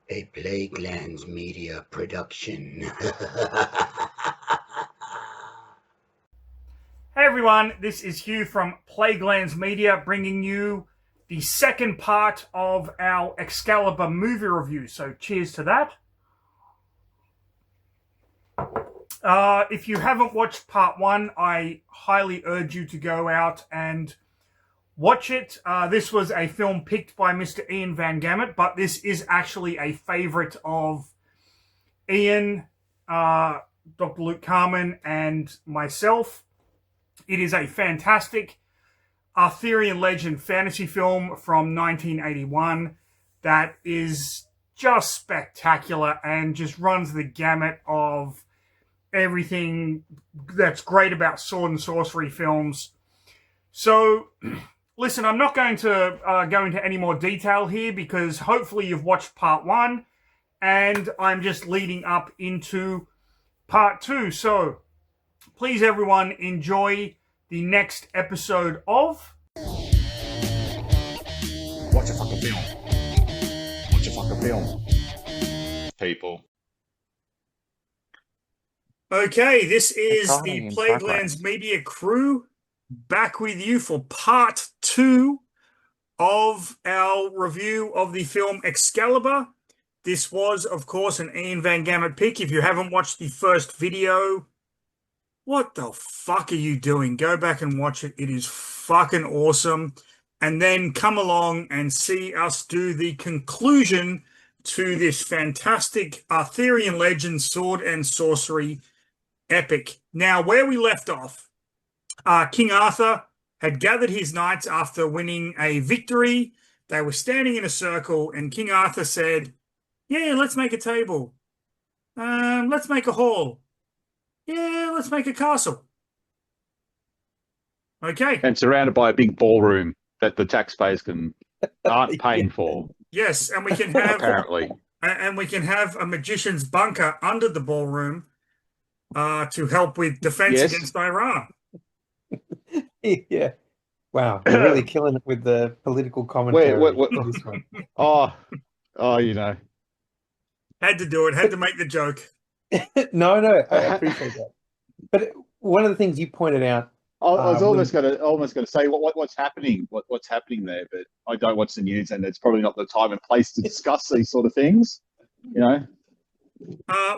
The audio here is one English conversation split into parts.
A Plaguelands media production. Hey everyone, this is Hugh from Plaguelands Media bringing you the second part of our Excalibur movie review. So cheers to that. If you haven't watched part one, I highly urge you to go out and watch it. This was a film picked by Mr. Ian Van Gammett, but this is actually a favorite of Ian, Dr. Luke Carman, and myself. It is a fantastic Arthurian legend fantasy film from 1981 that is just spectacular and just runs the gamut of everything that's great about sword and sorcery films. So, listen, I'm not going to go into any more detail here because hopefully you've watched part one and I'm just leading up into part two. So, please, everyone, enjoy the next episode of Watch a fucking film. Watch a fucking film. People. Okay, this is the Exciting Plaguelands progress. Media crew back with you for part two of our review of the film Excalibur. This was, of course, an Ian Van Gammett pick. If you haven't watched the first video, what the fuck are you doing? Go back and watch it. It is fucking awesome. And then come along and see us do the conclusion to this fantastic Arthurian legend sword and sorcery epic. Now, where we left off, King Arthur had gathered his knights after winning a victory. They were standing in a circle, and King Arthur said, "Yeah, let's make a table. Let's make a hall. Yeah, let's make a castle." Okay. And surrounded by a big ballroom that the taxpayers aren't paying for, Yes, and we can have apparently. and we can have a magician's bunker under the ballroom to help with defense Yes. against Iran. Yeah. Wow. You're really killing it with the political commentary. Wait. This one. Oh, you know. Had to do it. Had to make the joke. No, I appreciate that. But one of the things you pointed out, I was almost gonna say what's happening, what's happening there, but I don't watch the news, and it's probably not the time and place to discuss these sort of things. You know.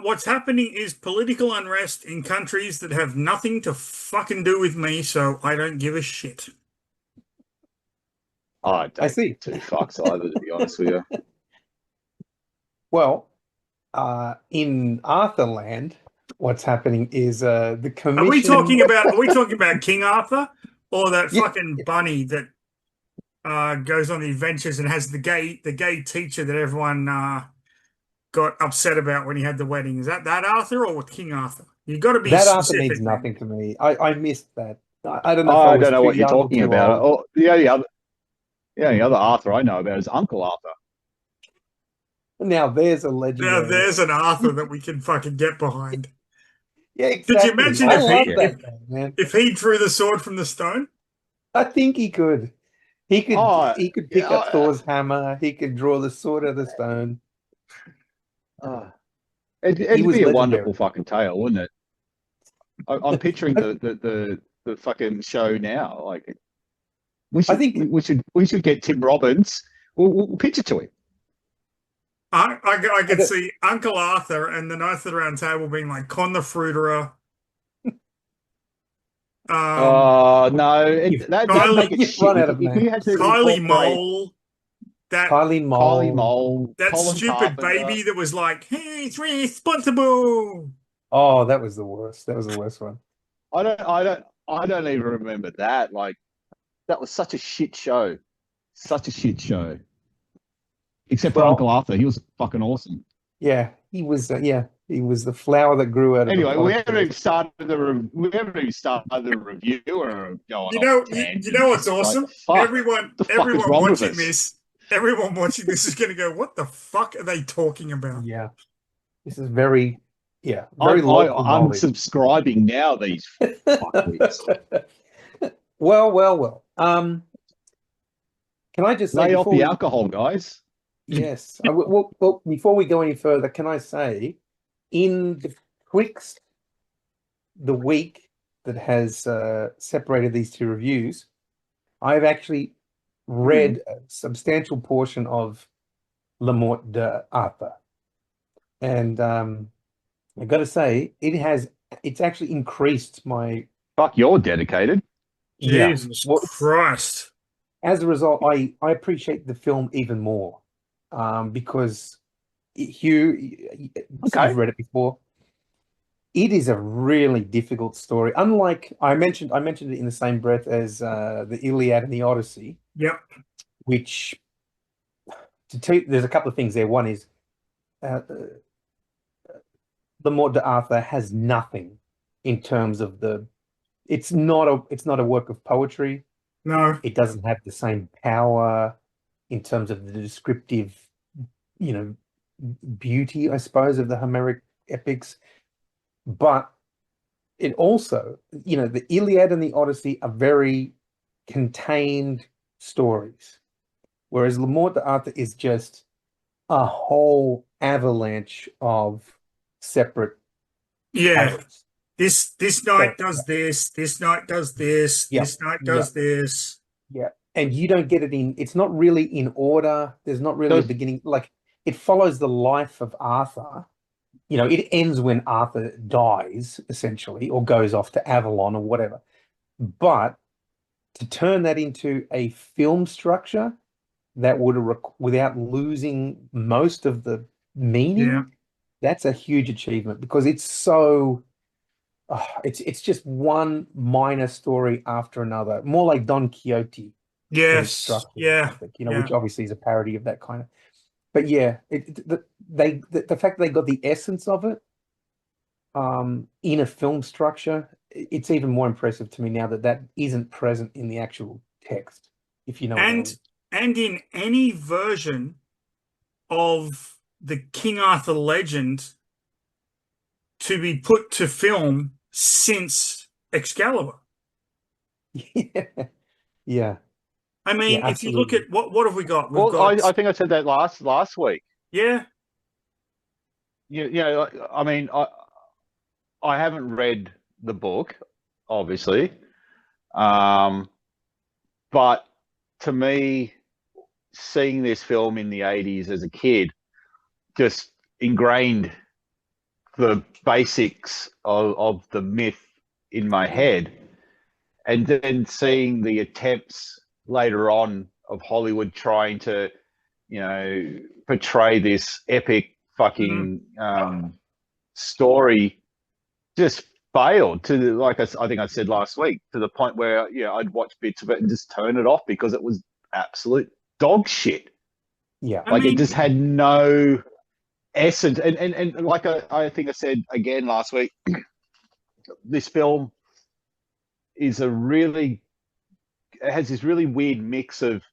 What's happening is political unrest in countries that have nothing to fucking do with me, so I don't give a shit. I don't see. give two fucks either, to be honest with you. Well, in Arthurland, what's happening is the commission. Are we talking about King Arthur or that fucking bunny that goes on the adventures and has the gay teacher that everyone got upset about when he had the wedding? Is that Arthur or King Arthur? You've got to be that specific. Arthur means nothing to me. I missed that. I don't know. I if don't know was what too you're young or talking too about. old. Oh, the only other Arthur I know about is Uncle Arthur. Now there's a legend. Now there's an Arthur that we can fucking get behind. Yeah, exactly. Could you imagine I love that thing, man. if he drew the sword from the stone? I think he could. He could pick up Thor's hammer. He could draw the sword of the stone. It'd be legendary. a wonderful fucking tale, wouldn't it? I'm picturing the fucking show now. Like, I think we should get Tim Robbins. We'll pitch it to him. I could see Uncle Arthur and the Knights of the Round Table being like Con the Fruiterer. No, that'd make it run out of Kylie Mole. Kylie Mole. That Colin stupid Carpenter. baby that was like, "Hey, it's responsible." Oh, that was the worst. That was the worst one. I don't even remember that. Like, that was such a shit show. Such a shit show. Except for Uncle Arthur, he was fucking awesome. Yeah, he was. He was the flower that grew out of. Anyway, we haven't even started the review or going. You know what's awesome? Like, everyone watching this. Everyone watching this is going to go, "What the fuck are they talking about?" Yeah, this is very very. I'm unsubscribing now. These fuckwits. Well. Can I just say lay off the alcohol, guys? Yes. Well, before we go any further, can I say, in the twixt the week that has separated these two reviews, I've actually read a substantial portion of Le Morte d'Arthur, and I got to say, it's actually increased my Fuck, you're dedicated. Jesus Well, Christ. as a result, I appreciate the film even more, because Hugh, Okay. you've read it before. It is a really difficult story. Unlike I mentioned it in the same breath as the Iliad and the Odyssey, Yep. which to tell you, there's a couple of things there. One is the Morte d'Arthur has nothing in terms of it's not a work of poetry. No. It doesn't have the same power in terms of the descriptive, beauty, I suppose, of the Homeric epics. But it also, the Iliad and the Odyssey are very contained stories, whereas Le Morte d'Arthur is just a whole avalanche of separate Yeah. tales. This knight does this. This knight does this. Yeah. This knight does this. Yeah. And you don't get it's not really in order. There's not really a beginning. Like, it follows the life of Arthur. It ends when Arthur dies, essentially, or goes off to Avalon or whatever. But to turn that into a film structure that would without losing most of the meaning, that's a huge achievement, because it's so it's just one minor story after another, more like Don Quixote sort of Yes. structure, Yeah. which obviously is a parody of that kind of. But yeah, the fact that they got the essence of it in a film structure, it's even more impressive to me now that isn't present in the actual text, if you know what I mean. And in any version of the King Arthur legend to be put to film since Excalibur. Yeah. Yeah. I mean, Yeah, if you look at what have we got? We've Well, got I think I said that last week. yeah. I mean, I haven't read the book, obviously, but to me, seeing this film in the 80s as a kid just ingrained the basics of the myth in my head, and then seeing the attempts later on of Hollywood trying to, portray this epic fucking story just failed like I think I said last week, to the point where I'd watch bits of it and just turn it off because it was absolute dog shit. Yeah. It just had no essence. And like I think I said again last week, this film is it has this really weird mix of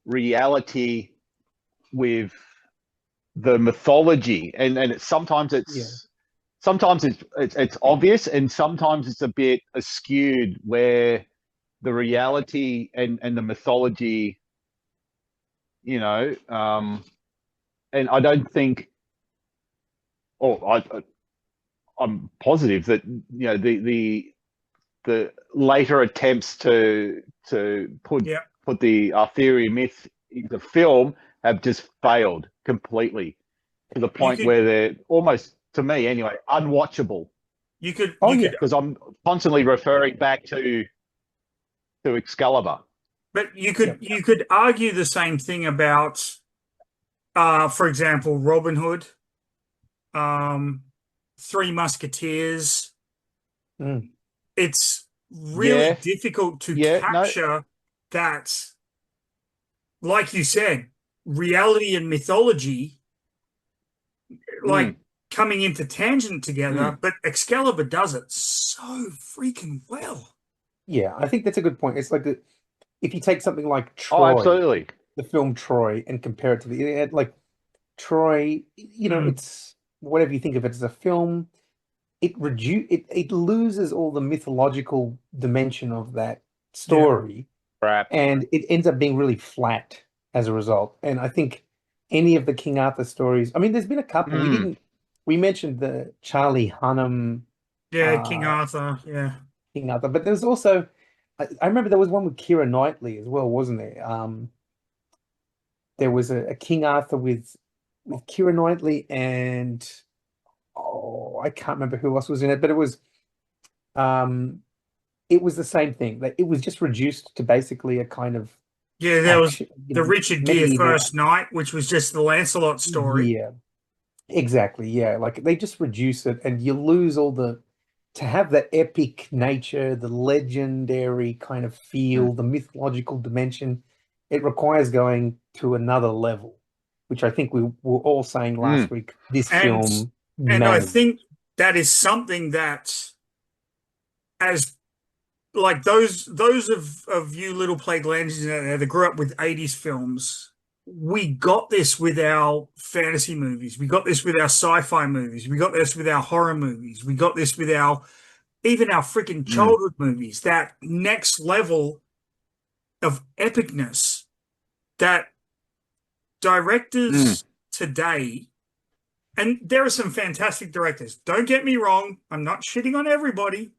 reality with the mythology, and sometimes it's obvious, and sometimes it's a bit askewed, where the reality and the mythology, and I don't think, or I'm positive that the later attempts to put the Arthurian myth into film have just failed completely, to the point where they're almost, to me anyway, unwatchable. Because I'm constantly referring back to Excalibur. But you could argue the same thing about, for example, Robin Hood, Three Musketeers. It's really difficult to capture that, like you said, reality and mythology, coming into tangent together. But Excalibur does it so freaking well. Yeah, I think that's a good point. It's like if you take something like Troy, absolutely, the film Troy, and compare it to like Troy, it's whatever you think of it as a film, it loses all the mythological dimension of that story, and it ends up being really flat as a result. And I think any of the King Arthur stories. I mean, there's been a couple. We mentioned the Charlie Hunnam Yeah, King uh, Arthur. Yeah. King Arthur, but there's also I remember there was one with Keira Knightley as well, wasn't there? There was a King Arthur with Keira Knightley and I can't remember who else was in it, but um it was the same thing. Like it was just reduced to basically a kind of Yeah, there was action, the Richard Gere medieval. First Knight, which was just the Lancelot story. Yeah, exactly. Yeah, like they just reduce it, and you lose all to have that epic nature, the legendary kind of feel, the mythological dimension. It requires going to another level, which I think we were all saying last week. This And film and I managed. think that is something that, as like those of you little Plaguelands out there that grew up with 80s films, we got this with our fantasy movies. We got this with our sci-fi movies. We got this with our horror movies. We got this with our even our freaking childhood movies. That next level of epicness that directors today, and there are some fantastic directors. Don't get me wrong. I'm not shitting on everybody.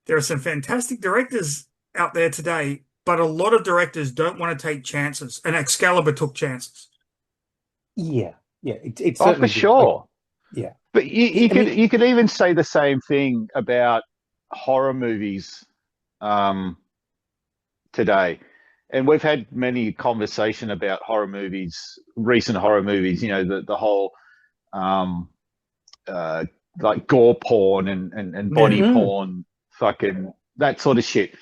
There are some fantastic directors out there today, but a lot of directors don't want to take chances. And Excalibur took chances. Yeah, it Oh, certainly for did. sure. Like, yeah, But you I could mean, you could even say the same thing about horror movies today. And we've had many conversation about horror movies, recent horror movies, you know, the whole um uh like gore porn and body Yeah. porn, fucking that sort of shit.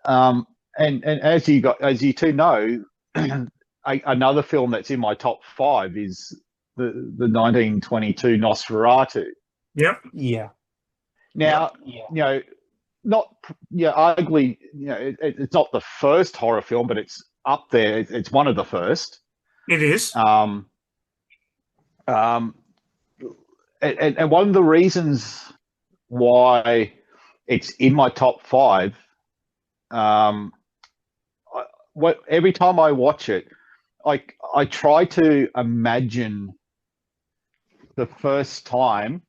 And as you two know, another film that's in my top five is the 1922 Nosferatu. Yep. yeah, Now, you know, not arguably, you know, it's not the first horror film, but it's up there. It's one of the first. It is. Um, um, and one of the reasons why it's in my top five, um, every time I watch it, I try to imagine the first time.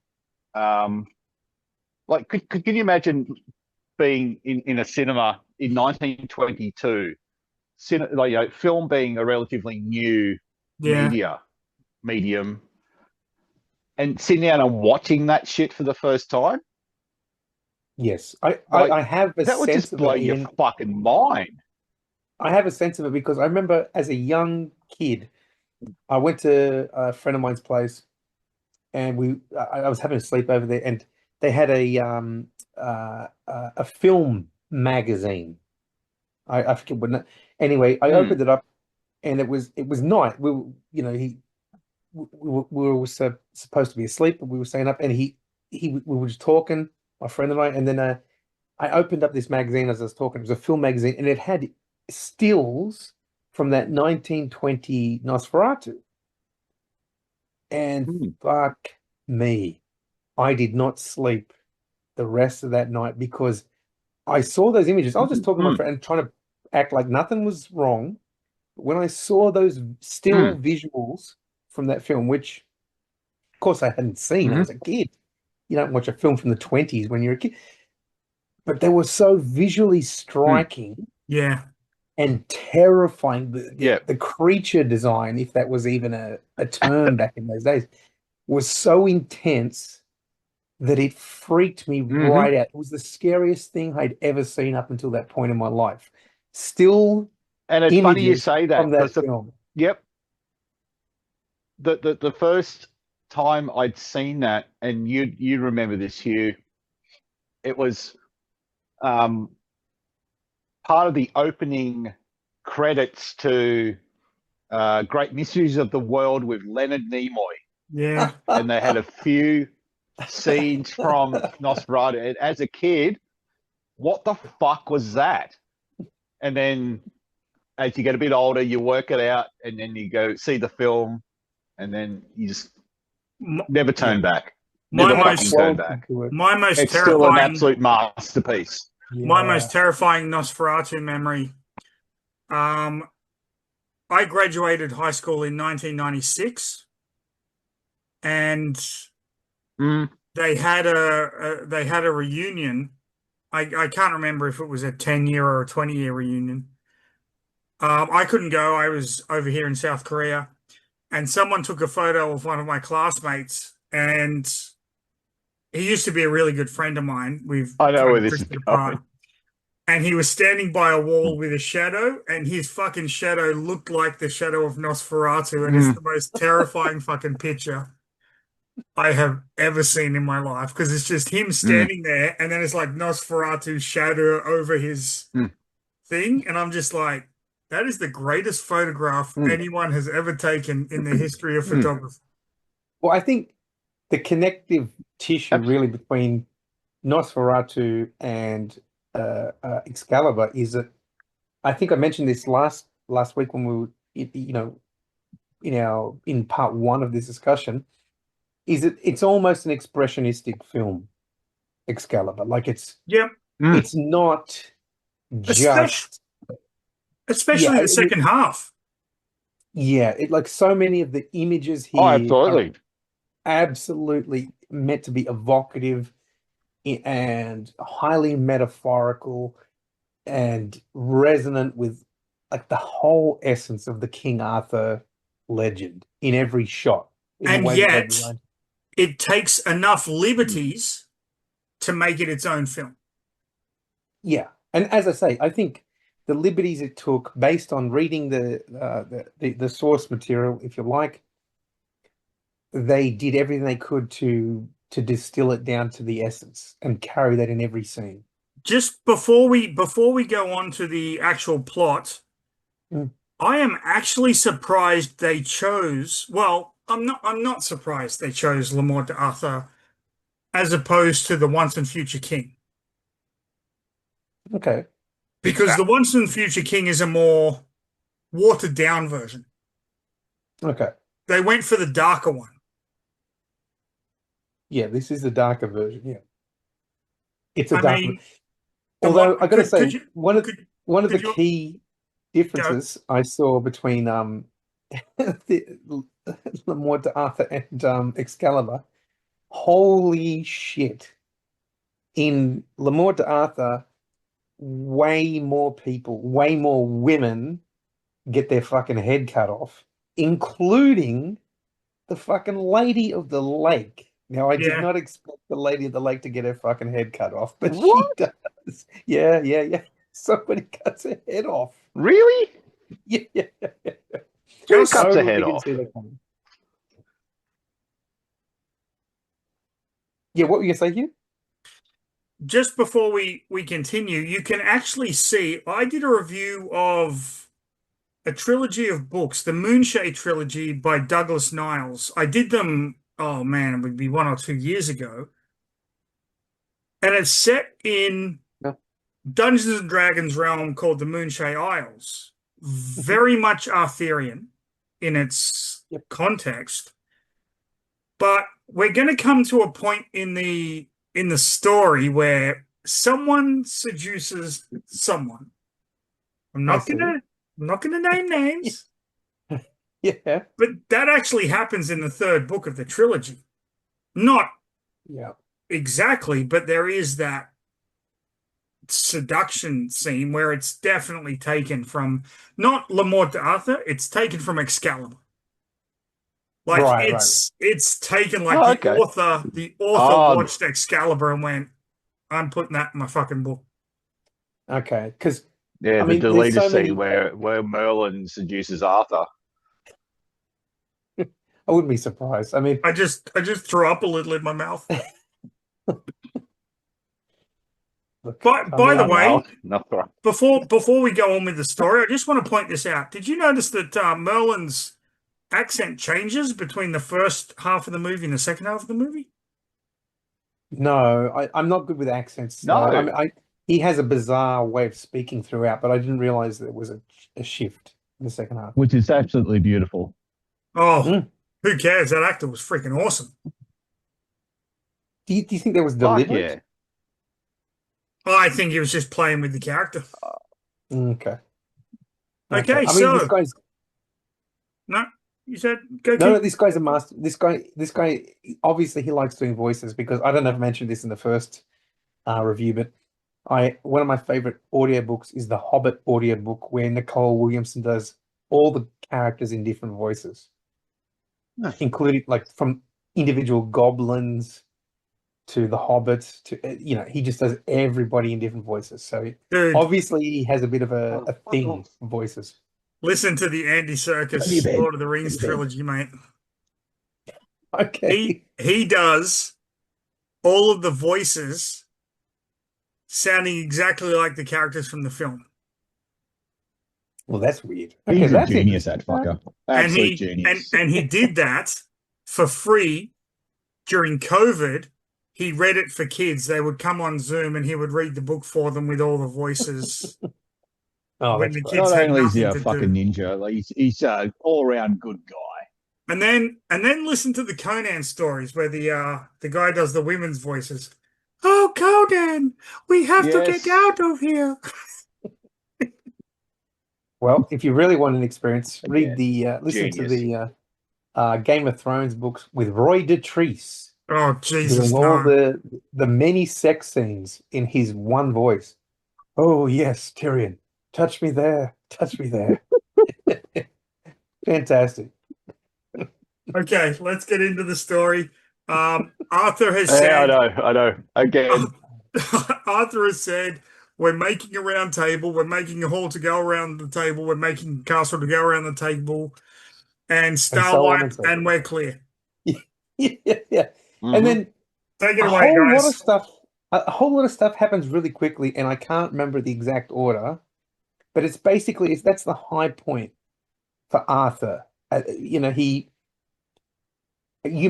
Like, can you imagine being in a cinema in 1922, like, you know, film being a relatively new Yeah. medium, and sitting down and watching that shit for the first time? yes. Like, I have a that would sense just of blow it, your Ian. fucking mind. I have a sense of it because I remember as a young kid, I went to a friend of mine's place, and I was having a sleepover there, and they had a film magazine. I forget what. Anyway, I opened it up, and it was night. You know, we were supposed to be asleep, but we were staying up, and we were just talking, my friend and and then I opened up this magazine as I was talking. It was a film magazine, and it had stills from that 1920 Nosferatu. And fuck me, I did not sleep the rest of that night because I saw those images. I was just talking to my friend and trying to act like nothing was wrong. But when I saw those still visuals from that film, which of course I hadn't seen, I was a kid. You don't watch a film from the 20s when you're a kid. But they were so visually striking Yeah. and terrifying. Yeah. The creature design, if that was even a term back in those days, was so intense that it freaked me right out. It was the scariest thing I'd ever seen up until that point in my life. Still, And it's funny you say that from that because film. The first time I'd seen that, and you remember this, Hugh, it was part of the opening credits to Great Mysteries of the World with Leonard Nimoy. Yeah. And they had a few scenes from Nosferatu. And as a kid, what the fuck was that? And then as you get a bit older, you work it out, and then you go see the film, and then you just never turn back. Never fucking turn back. My most It's terrifying, still an absolute masterpiece. my most terrifying Nosferatu memory. I I graduated high school in 1996, and Mm. they had a reunion. I can't remember if it was a 10-year or a 20-year reunion. I couldn't go. I was over here in South Korea, and someone took a photo of one of my classmates, and he used to be a really good friend of mine. We've I know kind where of this is drifted apart. going. And he was standing by a wall with a shadow, and his fucking shadow looked like the shadow of Nosferatu, and it's the most terrifying fucking picture I have ever seen in my life, because it's just him standing there, and then it's like Nosferatu's shadow over his thing, and I'm just like, that is the greatest photograph anyone has ever taken in the history of photography. Well, I think the connective tissue really between Nosferatu and Excalibur is that I think I mentioned this last week when we were, in part one of this discussion, is that it's almost an expressionistic film, Excalibur. Like it's not just Especially the second half. Yeah, like so many of the images here absolutely. are absolutely meant to be evocative and highly metaphorical and resonant with like the whole essence of the King Arthur legend in every shot. And yet, it takes enough liberties to make it its own film. Yeah, and as I say, I think the liberties it took, based on reading the source material, if you like, they did everything they could to distill it down to the essence and carry that in every scene. Just before we go on to the actual plot, I am actually surprised they chose. Well, I'm not surprised they chose Le Morte d'Arthur as opposed to the Once and Future King. Okay. Because the Once and Future King is a more watered down version. Okay. They went for the darker one. Yeah, this is the darker version. Yeah, it's a darker. Although I got to say, one of the key differences I saw between Le Morte d'Arthur and Excalibur. Holy shit! In Le Morte d'Arthur, way more people, way more women get their fucking head cut off, including the fucking Lady of the Lake. Now, I did not expect the Lady of the Lake to get her fucking head cut off, but she does. Yeah. Somebody cuts her head off. Really? Yeah. Who cuts her head off? Yeah, what were you going to say here? Just before we continue, you can actually see, I did a review of a trilogy of books, the Moonshade trilogy by Douglas Niles. I did them, oh man, it would be 1 or 2 years ago. And it's set in Dungeons and Dragons realm called the Moonshade Isles. Very much Arthurian in its context. But we're going to come to a point in the story where someone seduces someone. I'm not gonna name names. Yeah. But that actually happens in the third book of the trilogy. Not exactly, but there is that seduction scene where it's definitely taken from not Le Morte d'Arthur, it's taken from Excalibur. Like it's taken like the author watched Excalibur and went, I'm putting that in my fucking book. Okay, because the deleted scene where Merlin seduces Arthur. I wouldn't be surprised. I mean, I just threw up a little in my mouth. By the way, before we go on with the story, I just want to point this out. Did you notice that Merlin's accent changes between the first half of the movie and the second half of the movie? No, I'm not good with accents. No, he has a bizarre way of speaking throughout, but I didn't realize there was a shift in the second half, which is absolutely beautiful. Oh, who cares? That actor was freaking awesome. Do you think that was deliberate? Yeah. Oh, I think he was just playing with the character. Okay. Okay, I mean, this guy's No, you said go No, keep. this guy's a master. This guy, obviously he likes doing voices because I don't know if I mentioned this in the first review, but one of my favorite audiobooks is the Hobbit audiobook where Nicole Williamson does all the characters in different voices, including like from individual goblins to the hobbits to he just does everybody in different voices. So Dude, obviously he has a bit of a thing for voices. listen to the Andy Go to your Serkis bed. Lord of the Go Rings to bed. trilogy, mate. Okay. He does all of the voices sounding exactly like the characters from the film. Well, that's weird. Okay, He's a that's genius, interesting. that fucker. And Absolute he genius. and he did that for free during COVID. He read it for kids. They would come on Zoom and he would read the book for them with all the voices Oh, when that's the great. kids Not had only is he nothing a to fucking do. ninja, like he's an all-around good guy. And then listen to the Conan stories where the guy does the women's voices. Oh, Conan, we have to get Yes. out of here. Well, if you really want an experience, read Again, listen to genius. the Game of Thrones books with Roy Dotrice Oh, doing Jesus, all no. the many sex scenes in his one voice. Oh yes, Tyrion, touch me there, touch me there. Fantastic. Okay, let's get into the story. Arthur has Yeah, said, I know. Again, Arthur has said, we're making a round table, we're making a hall to go around the table, we're making a castle to go around the table, and And so on and Starlight, so and forth. we're clear. Yeah. And Mhm. then Take it a away, whole lot of guys. stuff a whole lot of stuff happens really quickly, and I can't remember the exact order, but it's basically that's the high point for Arthur. You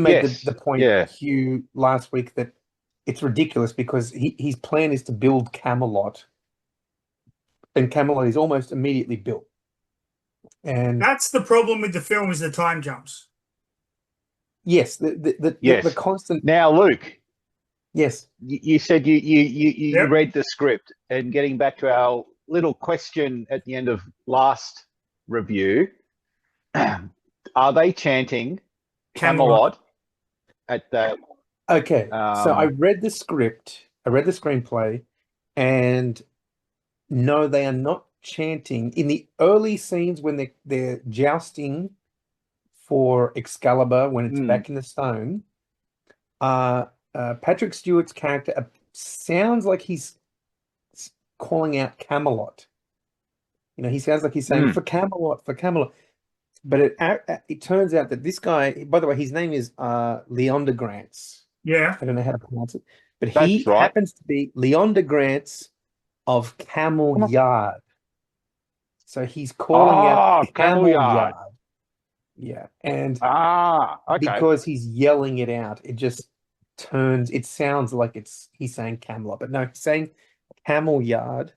made Yes, the point, yeah. Hugh, last week that it's ridiculous because his plan is to build Camelot, and Camelot is almost immediately built. And That's the problem with the film is the time jumps. yes, the Yes. constant Now, Luke, yes. you said you Yep. read the script, and getting back to our little question at the end of last review, are they chanting Camelot at that? Okay, so I Um, read the script, I read the screenplay, and no, they are not chanting. In the early scenes when they're jousting for Excalibur, when it's back in the stone, Patrick Stewart's character sounds like he's calling out Camelot. He sounds like he's saying for Camelot, for Camelot. But it turns out that this guy, by the way, his name is Leander Grants. Yeah. I don't know how to pronounce it, but he That's right. happens to be Leander Grants of Camel Yard. So he's calling out Camel Yard. Yeah, and Okay. because he's yelling it out, it sounds like he's saying Camelot, but no, he's saying Camel Yard.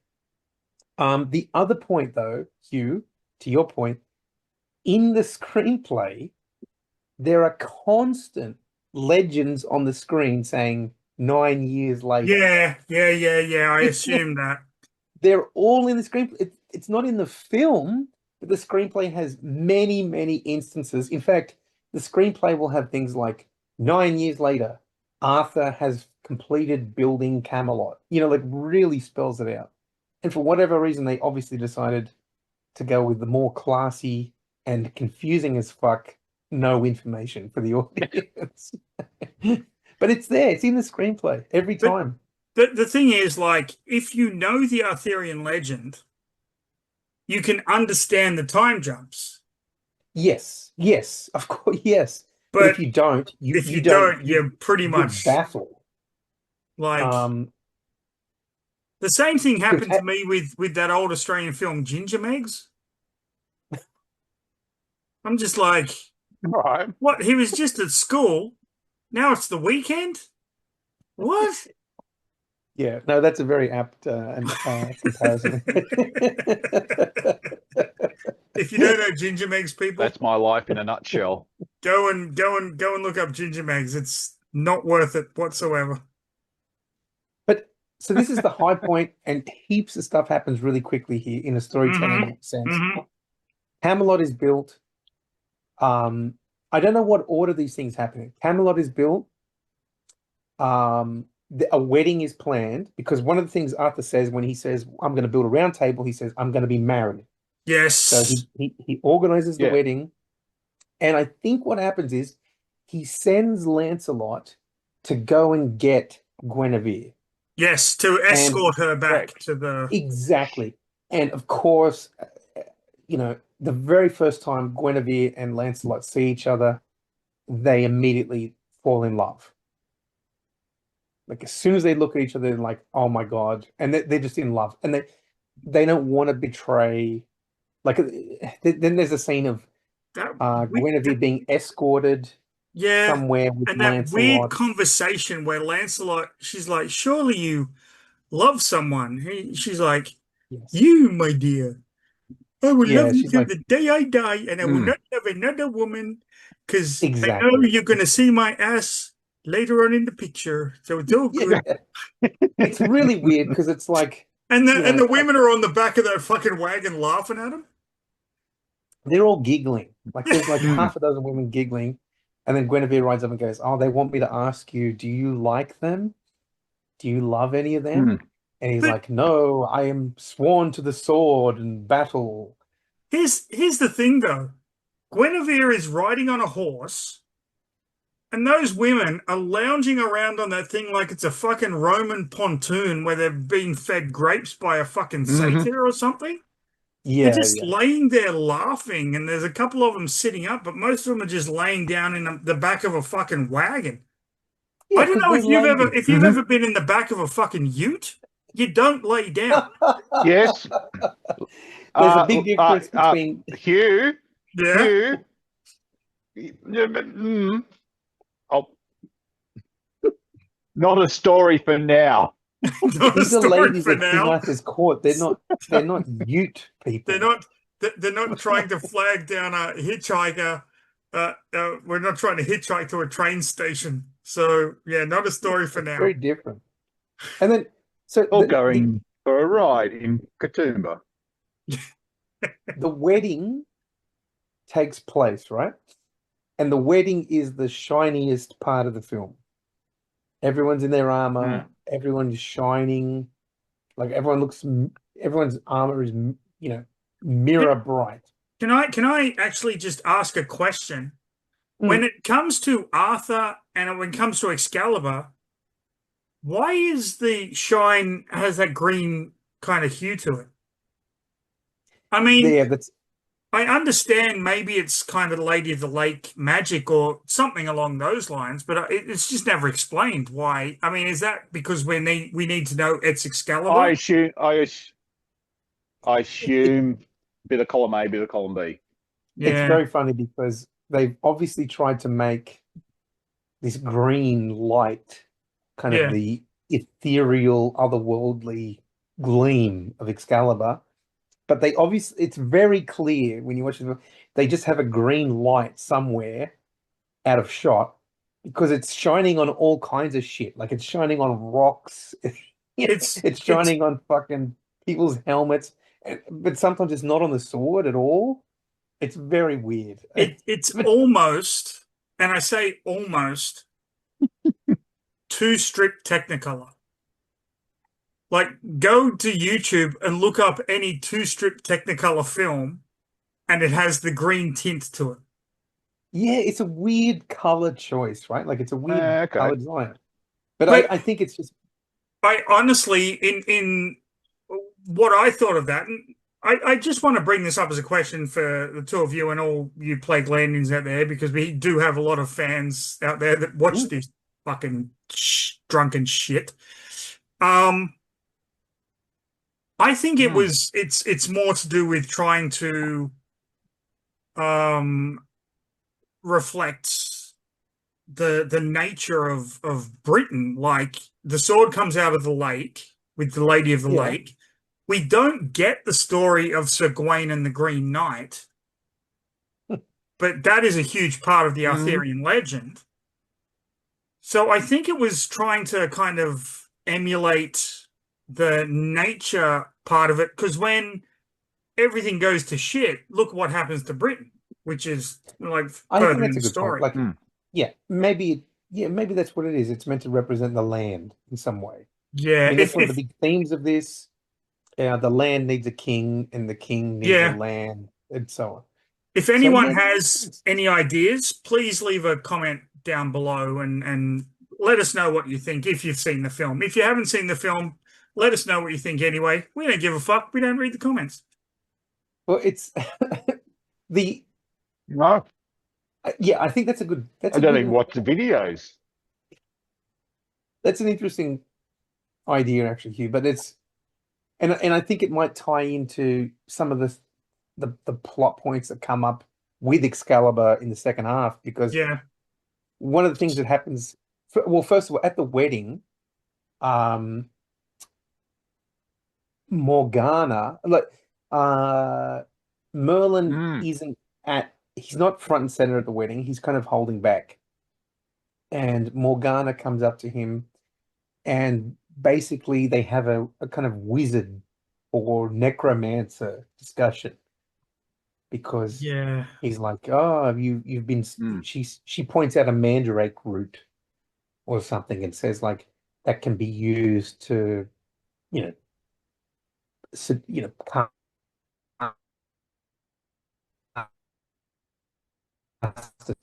The other point though, Hugh, to your point, in the screenplay, there are constant legends on the screen saying 9 years later. Yeah. I assume that. They're all in the screenplay. It's not in the film, but the screenplay has many, many instances. In fact, the screenplay will have things like 9 years later, Arthur has completed building Camelot. Like really spells it out. And for whatever reason, they obviously decided to go with the more classy and confusing as fuck no information for the audience. But it's there. It's in the screenplay every But time. the thing is, like, if you know the Arthurian legend, you can understand the time jumps. Yes, of course, yes. But But if you don't, if you don't, you're pretty you're much baffled. like Um, the same thing happened because to me with that old Australian film Ginger Megs. I'm just like, Right. what? He was just at school. Now it's the weekend? What? yeah, no, that's a very apt comparison. If you don't know Ginger Megs, people, That's my life in a nutshell. go and look up Ginger Megs. It's not worth it whatsoever. But so this is the high point, and heaps of stuff happens really quickly here in a storytelling sense. Mhm. Camelot is built. I don't know what order these things happen in. Camelot is built. A wedding is planned because one of the things Arthur says when he says, "I'm going to build a round table," he says, "I'm going to be married." So Yes. he organizes the Yeah. wedding, and I think what happens is he sends Lancelot to go and get Guinevere. Yes, to And escort her back Correct. to the. exactly. And of course, the very first time Guinevere and Lancelot see each other, they immediately fall in love. Like as soon as they look at each other, they're like, "Oh my God!" And they're just in love, and they don't want to betray. Like then there's a scene of That, Guinevere being escorted yeah, somewhere with and that weird Lancelot. conversation where Lancelot, she's like, "Surely you love someone." She's like, Yes. "You, my dear, I will love Yeah, you she's till like, the day I die, and I will Mm. not have another woman, because I know exactly. you're gonna see my ass later on in the picture, so it's all Yeah. good." It's really weird because it's like, And you the know, women are on the back of that fucking wagon laughing at him. they're all giggling. Like there's like Mm. half a dozen women giggling. And then Guinevere rides up and goes, "Oh, they want me to ask you, do you like them? Do you love any of them?" Mm. And he's But like, "No, I am sworn to the sword and battle." here's the thing though. Guinevere is riding on a horse, and those women are lounging around on that thing like it's a fucking Roman pontoon where they've been fed grapes by a fucking Mhm. satyr or something. They're Yeah, just yeah. laying there laughing, and there's a couple of them sitting up, but most of them are just laying down in the back of a fucking wagon. Yeah, I don't because know they're ladies. if you've Mhm. ever been in the back of a fucking ute. You don't lay down. Yes. There's a big difference between Hugh. Yeah. Hugh. Mm. Oh, not a story for now. Not a these are story ladies for at King now. Arthur's court. They're not ute They're people. not they're not trying to flag down a hitchhiker. We're not trying to hitchhike to a train station. So yeah, not a story for It's very now. different. And then so Or going for a ride in Katoomba. the wedding takes place, right? And the wedding is the shiniest part of the film. Everyone's in their armor, Mm. everyone's shining, like everyone's armor is, mirror bright. Can I actually just ask a question? When Mm. it comes to Arthur and when it comes to Excalibur, why is the shine has that green kind of hue to it? I mean, There, that's I understand maybe it's kind of Lady of the Lake magic or something along those lines, but it's just never explained why. I mean, is that because we need to know it's I Excalibur? assume. I it, assume bit of column A, bit of column B. it's Yeah, very funny because they've obviously tried to make this green light kind of yeah. the ethereal, otherworldly gleam of Excalibur. But they obviously, it's very clear when you watch it, they just have a green light somewhere out of shot because it's shining on all kinds of shit. Like it's shining on rocks, it's It's shining on fucking people's helmets, but sometimes it's not on the sword at all. It's very weird. it's almost, and I say almost, too strict Technicolor. Like, go to YouTube and look up any two strip Technicolor film, and it has the green tint to it. Yeah, it's a weird color choice, right? Like it's a weird Okay. color design. But I, But I think it's just I honestly, in what I thought of that, and I just want to bring this up as a question for the two of you and all you Plaguelandians out there, because we do have a lot of fans out there that watch this fucking drunken shit. Um, I think Mm. it's more to do with trying to um reflect the nature of Britain. Like the sword comes out of the lake with the Lady of the yeah. Lake. We don't get the story of Sir Gawain and the Green Knight, but that is a huge part of the Mm. Arthurian legend. So I think it was trying to kind of emulate the nature part of it, because when everything goes to shit, look what happens to Britain. which is like I think further in that's a the good point. story. Like, maybe that's what it is. It's meant to represent the land in some way. Yeah, I mean, that's one of the big themes of this. The land needs a king, and the king needs a yeah. land, and so on. If So anyone yeah, has any ideas, please leave a comment down below and let us know what you think if you've seen the film. If you haven't seen the film, let us know what you think anyway. We don't give a fuck. We don't read the comments. well, it's the No, yeah. I think that's a good. I don't even watch the videos. That's an interesting idea, actually, Hugh. But and I think it might tie into some of the plot points that come up with Excalibur in the second half, because Yeah, one of the things that happens, well, first of all, at the wedding, Morgana, like, Merlin Mm. isn't he's not front and center at the wedding. He's kind of holding back. And Morgana comes up to him, and basically they have a kind of wizard or necromancer discussion, because yeah, he's like, oh, you've been, Mm. she points out a mandrake root or something, and says, like, that can be used to, you know, cast a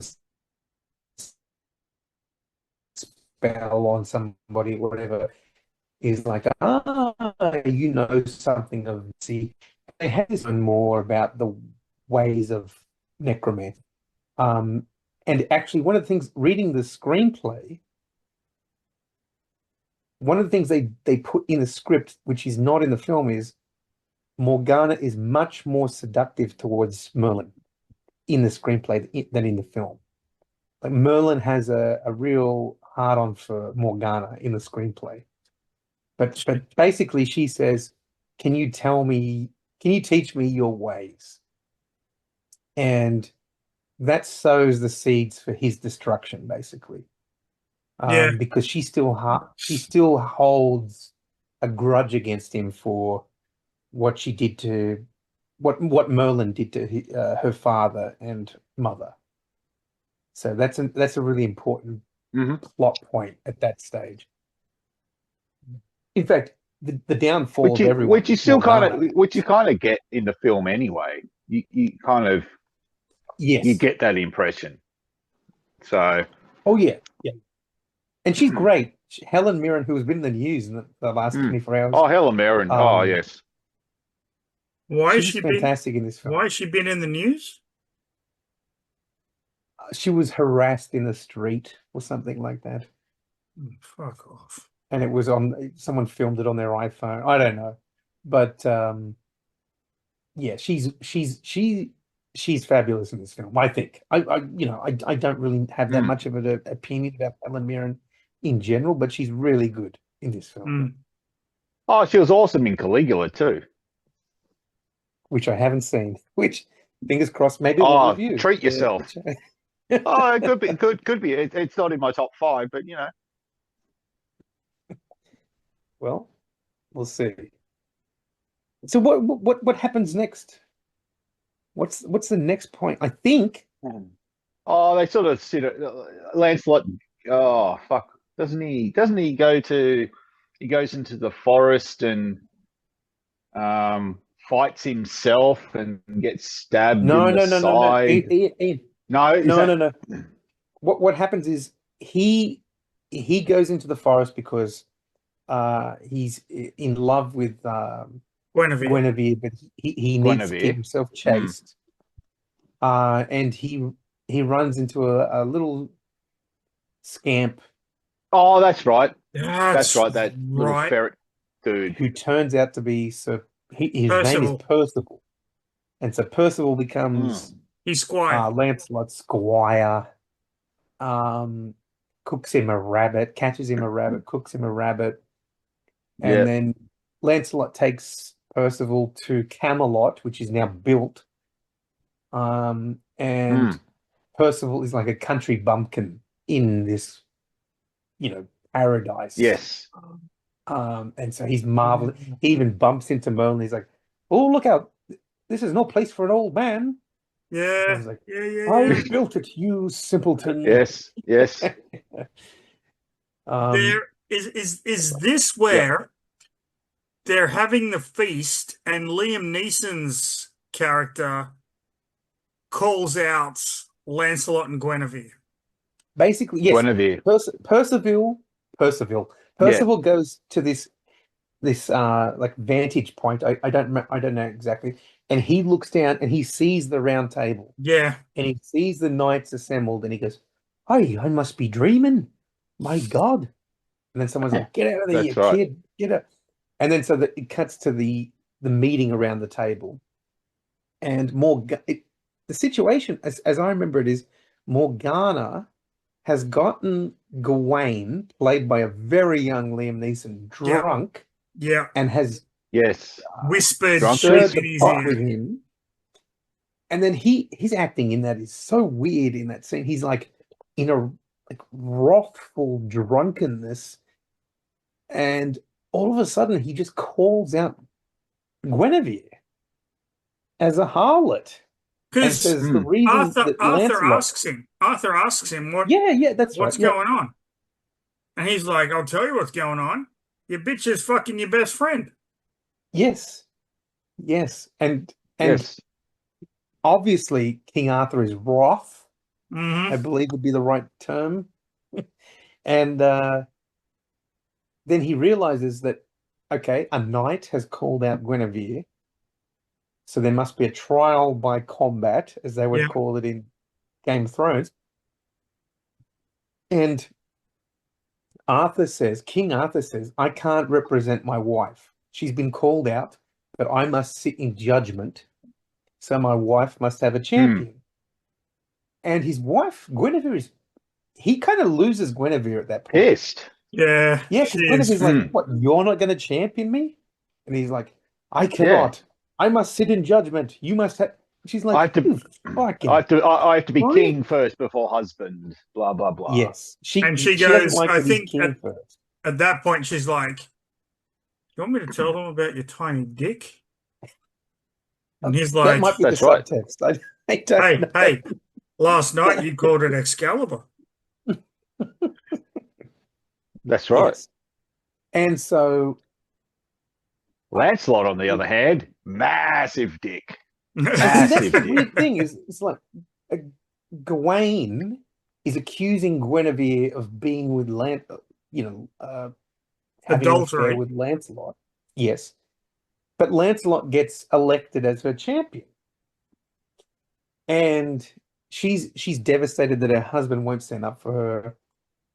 spell on somebody, whatever. Is like, you know something of, see, they have this one more about the ways of necromancy. And actually, one of the things, reading the screenplay, one of the things they put in the script, which is not in the film, is Morgana is much more seductive towards Merlin in the screenplay than in the film. Like, Merlin has a real hard-on for Morgana in the screenplay. But basically she says, can you teach me your ways? And that sows the seeds for his destruction, basically. yeah, Because she still holds a grudge against him for what she did to what Merlin did to her father and mother. So that's a really important Mhm. plot point at that stage. In fact, the downfall Which of you, everyone which you is still kind Morgana. of, which you kind of get in the film anyway. You kind of, you Yes. get that impression. So, Oh yeah, yeah. And she's mm, great. Helen Mirren, who has been in the news in the last mm. 24 hours. Oh, Helen Mirren. Oh, Um, yes. why has she's she been? fantastic in this film. Why has she been in the news? She was harassed in the street or something like that. Fuck off. And it was someone filmed it on their iPhone. I don't know. But yeah, she's fabulous in this film, I think. I don't really have that Mm. much of an opinion about Helen Mirren in general, but she's really good in this film, Mm. Oh, she was awesome in Caligula too. which I haven't seen. Which, fingers crossed, maybe we'll Oh, review. treat yourself. Oh, it could be, could be. It's not in my top 5, but you know. Well, we'll see. So what happens next? What's the next point? I think. Oh, they sort of sit. Lancelot. Oh, fuck! Doesn't he? Doesn't he go to? He goes into the forest and fights himself and gets stabbed No, in the no, no, no, no. side. Ian. No, is No, no, that? no. What happens is he goes into the forest because he's in love with Guinevere. Guinevere, but he needs to keep Guinevere. himself Mm. chaste. And he runs into a little scamp Oh, that's right. That's That's right. That little right. ferret dude. who turns out to be his name is Percival. Percival. And so Percival Mm. becomes He's Squire. Lancelot's squire, cooks him a rabbit, catches him a rabbit, cooks him a rabbit, and Yeah. then Lancelot takes Percival to Camelot, which is now built. And Mm. Percival is like a country bumpkin in this, paradise. Yes. And so he's marveling. He even bumps into Merlin. He's like, "Oh, look out! This is no place for an old man." Yeah, Sounds like, yeah. I built it, you simpleton. Yes, yes. There is this Yep. where they're having the feast and Liam Neeson's character calls out Lancelot and Guinevere. Basically, yes. Guinevere. Percival Yeah. goes to this like vantage point. I don't know exactly. And he looks down and he sees the round table Yeah. and he sees the knights assembled and he goes, "Hey, I must be dreaming. My God." And then someone's like, "Get out of there, you That's right. kid. Get out." And then so that it cuts to the meeting around the table. And the situation, as I remember it, is Morgana has gotten Gawain, played by a very young Liam Neeson, Yeah. drunk Yeah. and has Yes. Whispered Drunk shit stirred in the his pot ear. with him. And then his acting in that is so weird in that scene. He's like in a like wrathful drunkenness, and all of a sudden he just calls out Guinevere as a harlot and Because says the reason that Lancelot. Arthur asks him Yeah, that's what's right. Yeah, going on. And he's like, I'll tell you what's going on. Your bitch is fucking your best friend. yes, and Yes. obviously King Arthur is wroth, Mm-hmm. I believe would be the right term. And then he realizes that, okay, a knight has called out Guinevere, so there must be a trial by combat, as they would Yeah. call it in Game of Thrones. And King Arthur says, I can't represent my wife. She's been called out, but I must sit in judgment. So my wife must have a champion. And his wife, Guinevere, he kind of loses Guinevere at that point. Pissed. Yeah. Yeah, she because is. Guinevere's like, what, you're not going to champion me? And he's like, I cannot. I must sit in judgment. You must have. She's like, I have to. you fucking I have to be prick. king first before husband. Blah blah blah. Yes. And she doesn't goes, like I that he's think king first. at that point, she's like, you want me to tell them about your tiny dick? And he's That like, might be the That's right. subtext. I don't know. hey, last night you called it Excalibur. That's right. Yes. And so Lancelot, on the other hand, massive dick. see, that's Massive the dick. weird thing is it's like Gawain is accusing Guinevere of being with having an affair Adultery. with Lancelot. Yes. But Lancelot gets elected as her champion. And she's devastated that her husband won't stand up for her.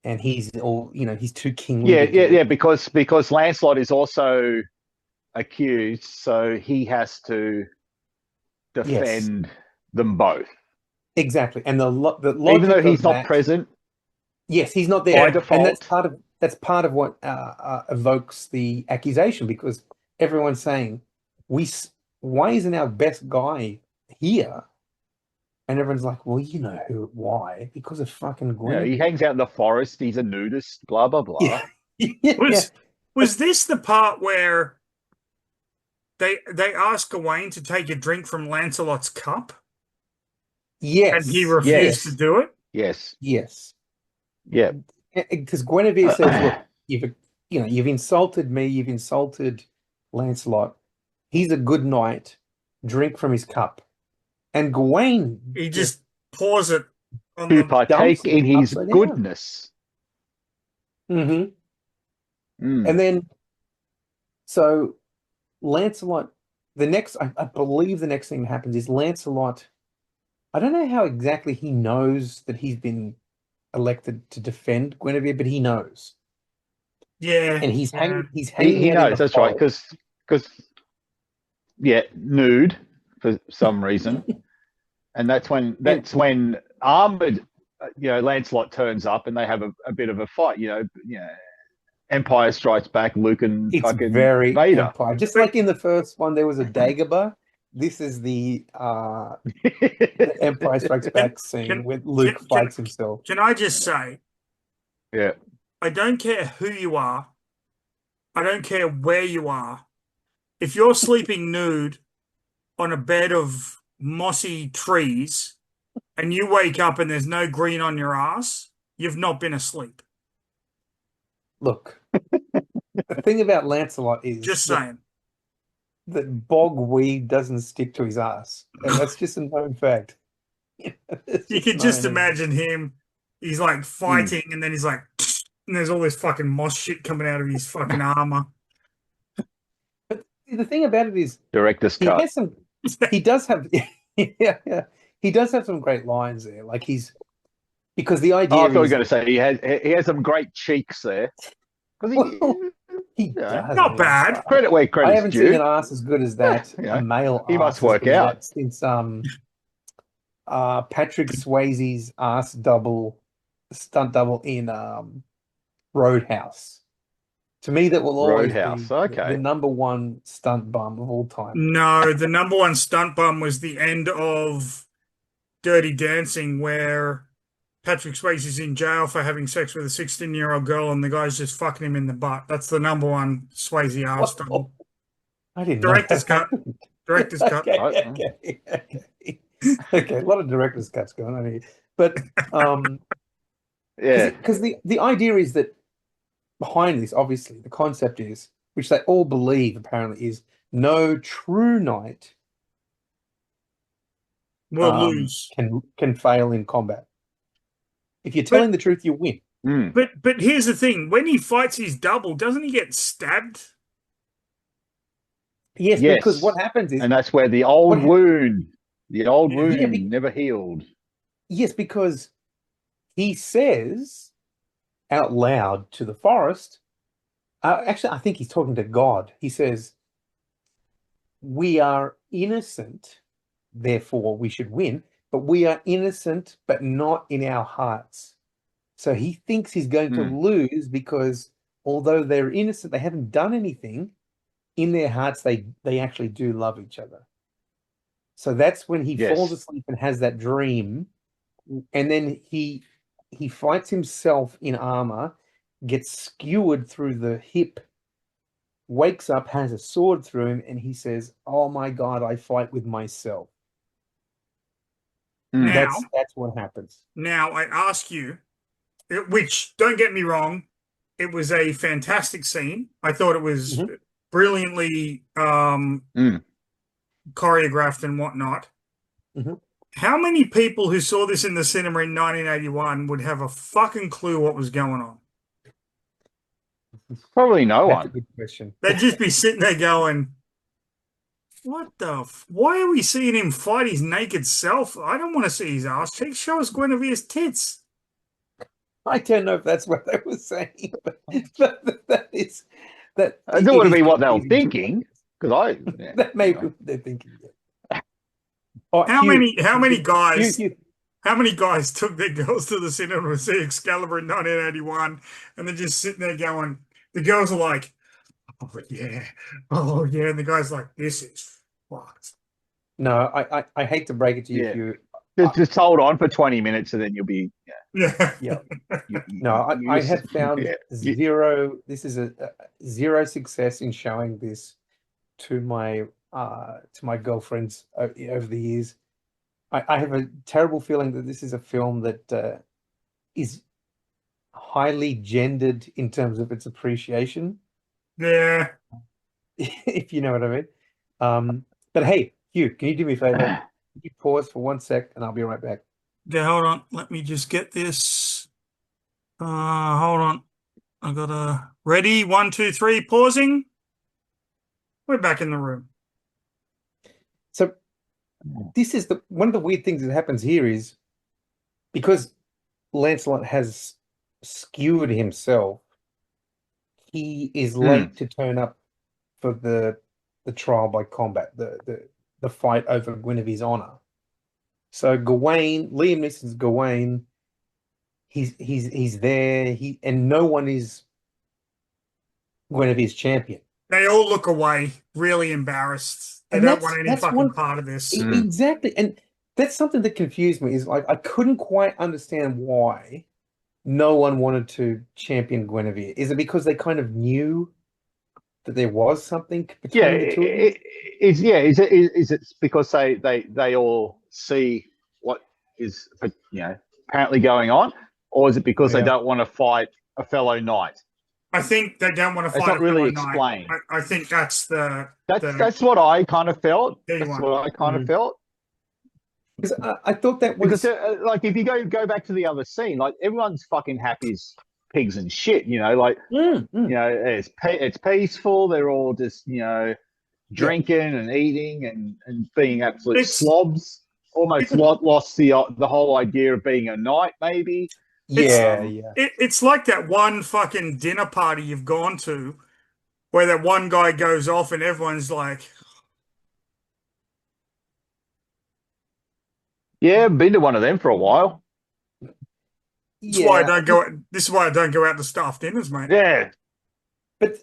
And he's too kingly. Yeah. Because Lancelot is also accused, so he has to defend them both. Exactly. And the logic, even though he's of not that, present. yes, he's not there. By default. And that's part of what evokes the accusation, because everyone's saying, why isn't our best guy here? And everyone's like, well, you know why? Because of fucking Guinevere. He hangs out in the forest. He's a nudist. Blah blah blah. Yeah. Was this the part where they asked Gawain to take a drink from Lancelot's cup? Yes. And he refused to do it? Yes. Yes. Yeah. Because Guinevere says, look, you've insulted me, you've insulted Lancelot. He's a good knight. Drink from his cup. And Gawain He just pours it on To the partake in his upside down. goodness. Mm-hmm. Mm. And then, so Lancelot, I believe the next thing that happens is Lancelot, I don't know how exactly he knows that he's been elected to defend Guinevere, but he knows. Yeah. And he's hanging He out in knows, the that's right, forest. because nude for some reason, and that's when armored, Lancelot turns up and they have a bit of a fight. Empire Strikes Back, Luke and It's fucking very Vader. Empire. Just like in the first one, there was a Dagobah. This is the Empire Strikes Back scene where Luke fights himself. Can I just say, Yeah. I don't care who you are. I don't care where you are. If you're sleeping nude on a bed of mossy trees and you wake up and there's no green on your ass, you've not been asleep. Look, the thing about Lancelot is Just saying. that bog weed doesn't stick to his ass. And that's just a known fact. You can just imagine him. He's like fighting, and then he's like, and there's all this fucking moss shit coming out of his fucking armor. But the thing about it is, Director's he cut. has some. He does have, yeah. He does have some great lines there. Like because the idea. Oh, I thought you were is going to say he has some great cheeks there. Well, he does. Not bad. Credit where I credit's haven't due. seen an ass as good as that. Yeah, a male he ass must as work good as out. that since Patrick Swayze's ass stunt double in Roadhouse. To me, that will always Roadhouse, be okay. the number one stunt bum of all time. No, the number one stunt bum was the end of Dirty Dancing, where Patrick Swayze's in jail for having sex with a 16-year-old girl, and the guy's just fucking him in the butt. That's the number one Swayze ass double. I didn't Director's know. cut. Director's cut. Okay. Okay, a lot of director's cuts going on here. But Yeah. because the idea is that behind this, obviously, the concept is, which they all believe apparently, is no true knight We'll lose. can fail in combat. If you're telling the truth, you win. But here's the thing: when he fights his double, doesn't he get stabbed? Yes, Yes. because what happens is, And that's where the old wound never healed. yes, because he says out loud to the forest. Actually, I think he's talking to God. He says, "We are innocent, therefore we should win. But we are innocent, but not in our hearts." So he thinks he's going to lose because although they're innocent, they haven't done anything. In their hearts, they actually do love each other. So that's when he falls asleep and has that dream, and then he fights himself in armor, gets skewered through the hip, wakes up, has a sword through him, and he says, "Oh my God, I fight with myself." Now, That's what happens. Now, I ask you, which, don't get me wrong, it was a fantastic scene. I thought it was brilliantly choreographed and whatnot. How many people who saw this in the cinema in 1981 would have a fucking clue what was going on? Probably no That's one. a good question. They'd just be sitting there going, what the why are we seeing him fight his naked self? I don't want to see his ass cheeks. Show us Guinevere's tits. I don't know if that's what they were saying, but that is that. It would have been what they were thinking, because that may be what they're thinking. Oh, how many guys took their girls to the cinema to see Excalibur in 1981, and they're just sitting there going, the girls are like, oh yeah, and the guy's like, this is fucked. No, I hate to break it to you. Yeah. If you just hold on for 20 minutes and then you'll be No, I have found zero. This is a zero success in showing this to my girlfriends over the years. I have a terrible feeling that this is a film that is highly gendered in terms of its appreciation. Yeah. If you know what I mean. But hey, Hugh, can you do me a favor? Can you pause for 1 sec and I'll be right back. Yeah, hold on. Let me just get this. Hold on. I gotta ready. 1, 2, 3, pausing. We're back in the room. So this is one of the weird things that happens here is because Lancelot has skewered himself, he is late to turn up for the trial by combat, the fight over Guinevere's honor. So Liam Neeson's Gawain, he's there. And no one is Guinevere's champion. They all look away, really embarrassed. They don't want any fucking part of this. Exactly. And that's something that confused me, is like I couldn't quite understand why no one wanted to champion Guinevere. Is it because they kind of knew that there was something Yeah, between the two of them? is it because they all see what is apparently going on, or is it because they Yeah. don't want to fight a fellow knight? I think they don't want to It's fight not a really fellow knight. explained. I think that's the That's what I kind of felt. key That's one. what I kind of felt. Because I thought that Because was like if you go back to the other scene, like everyone's fucking happy as pigs and shit. Like it's peaceful. They're all just drinking and eating and being absolute It's slobs. Almost lost the whole idea of being a knight, maybe. yeah. it's like that one fucking dinner party you've gone to where that one guy goes off and everyone's like, Yeah, been to one of them for a while. this is why I Yeah. don't go. This is why I don't go out to staff dinners, mate. Yeah, But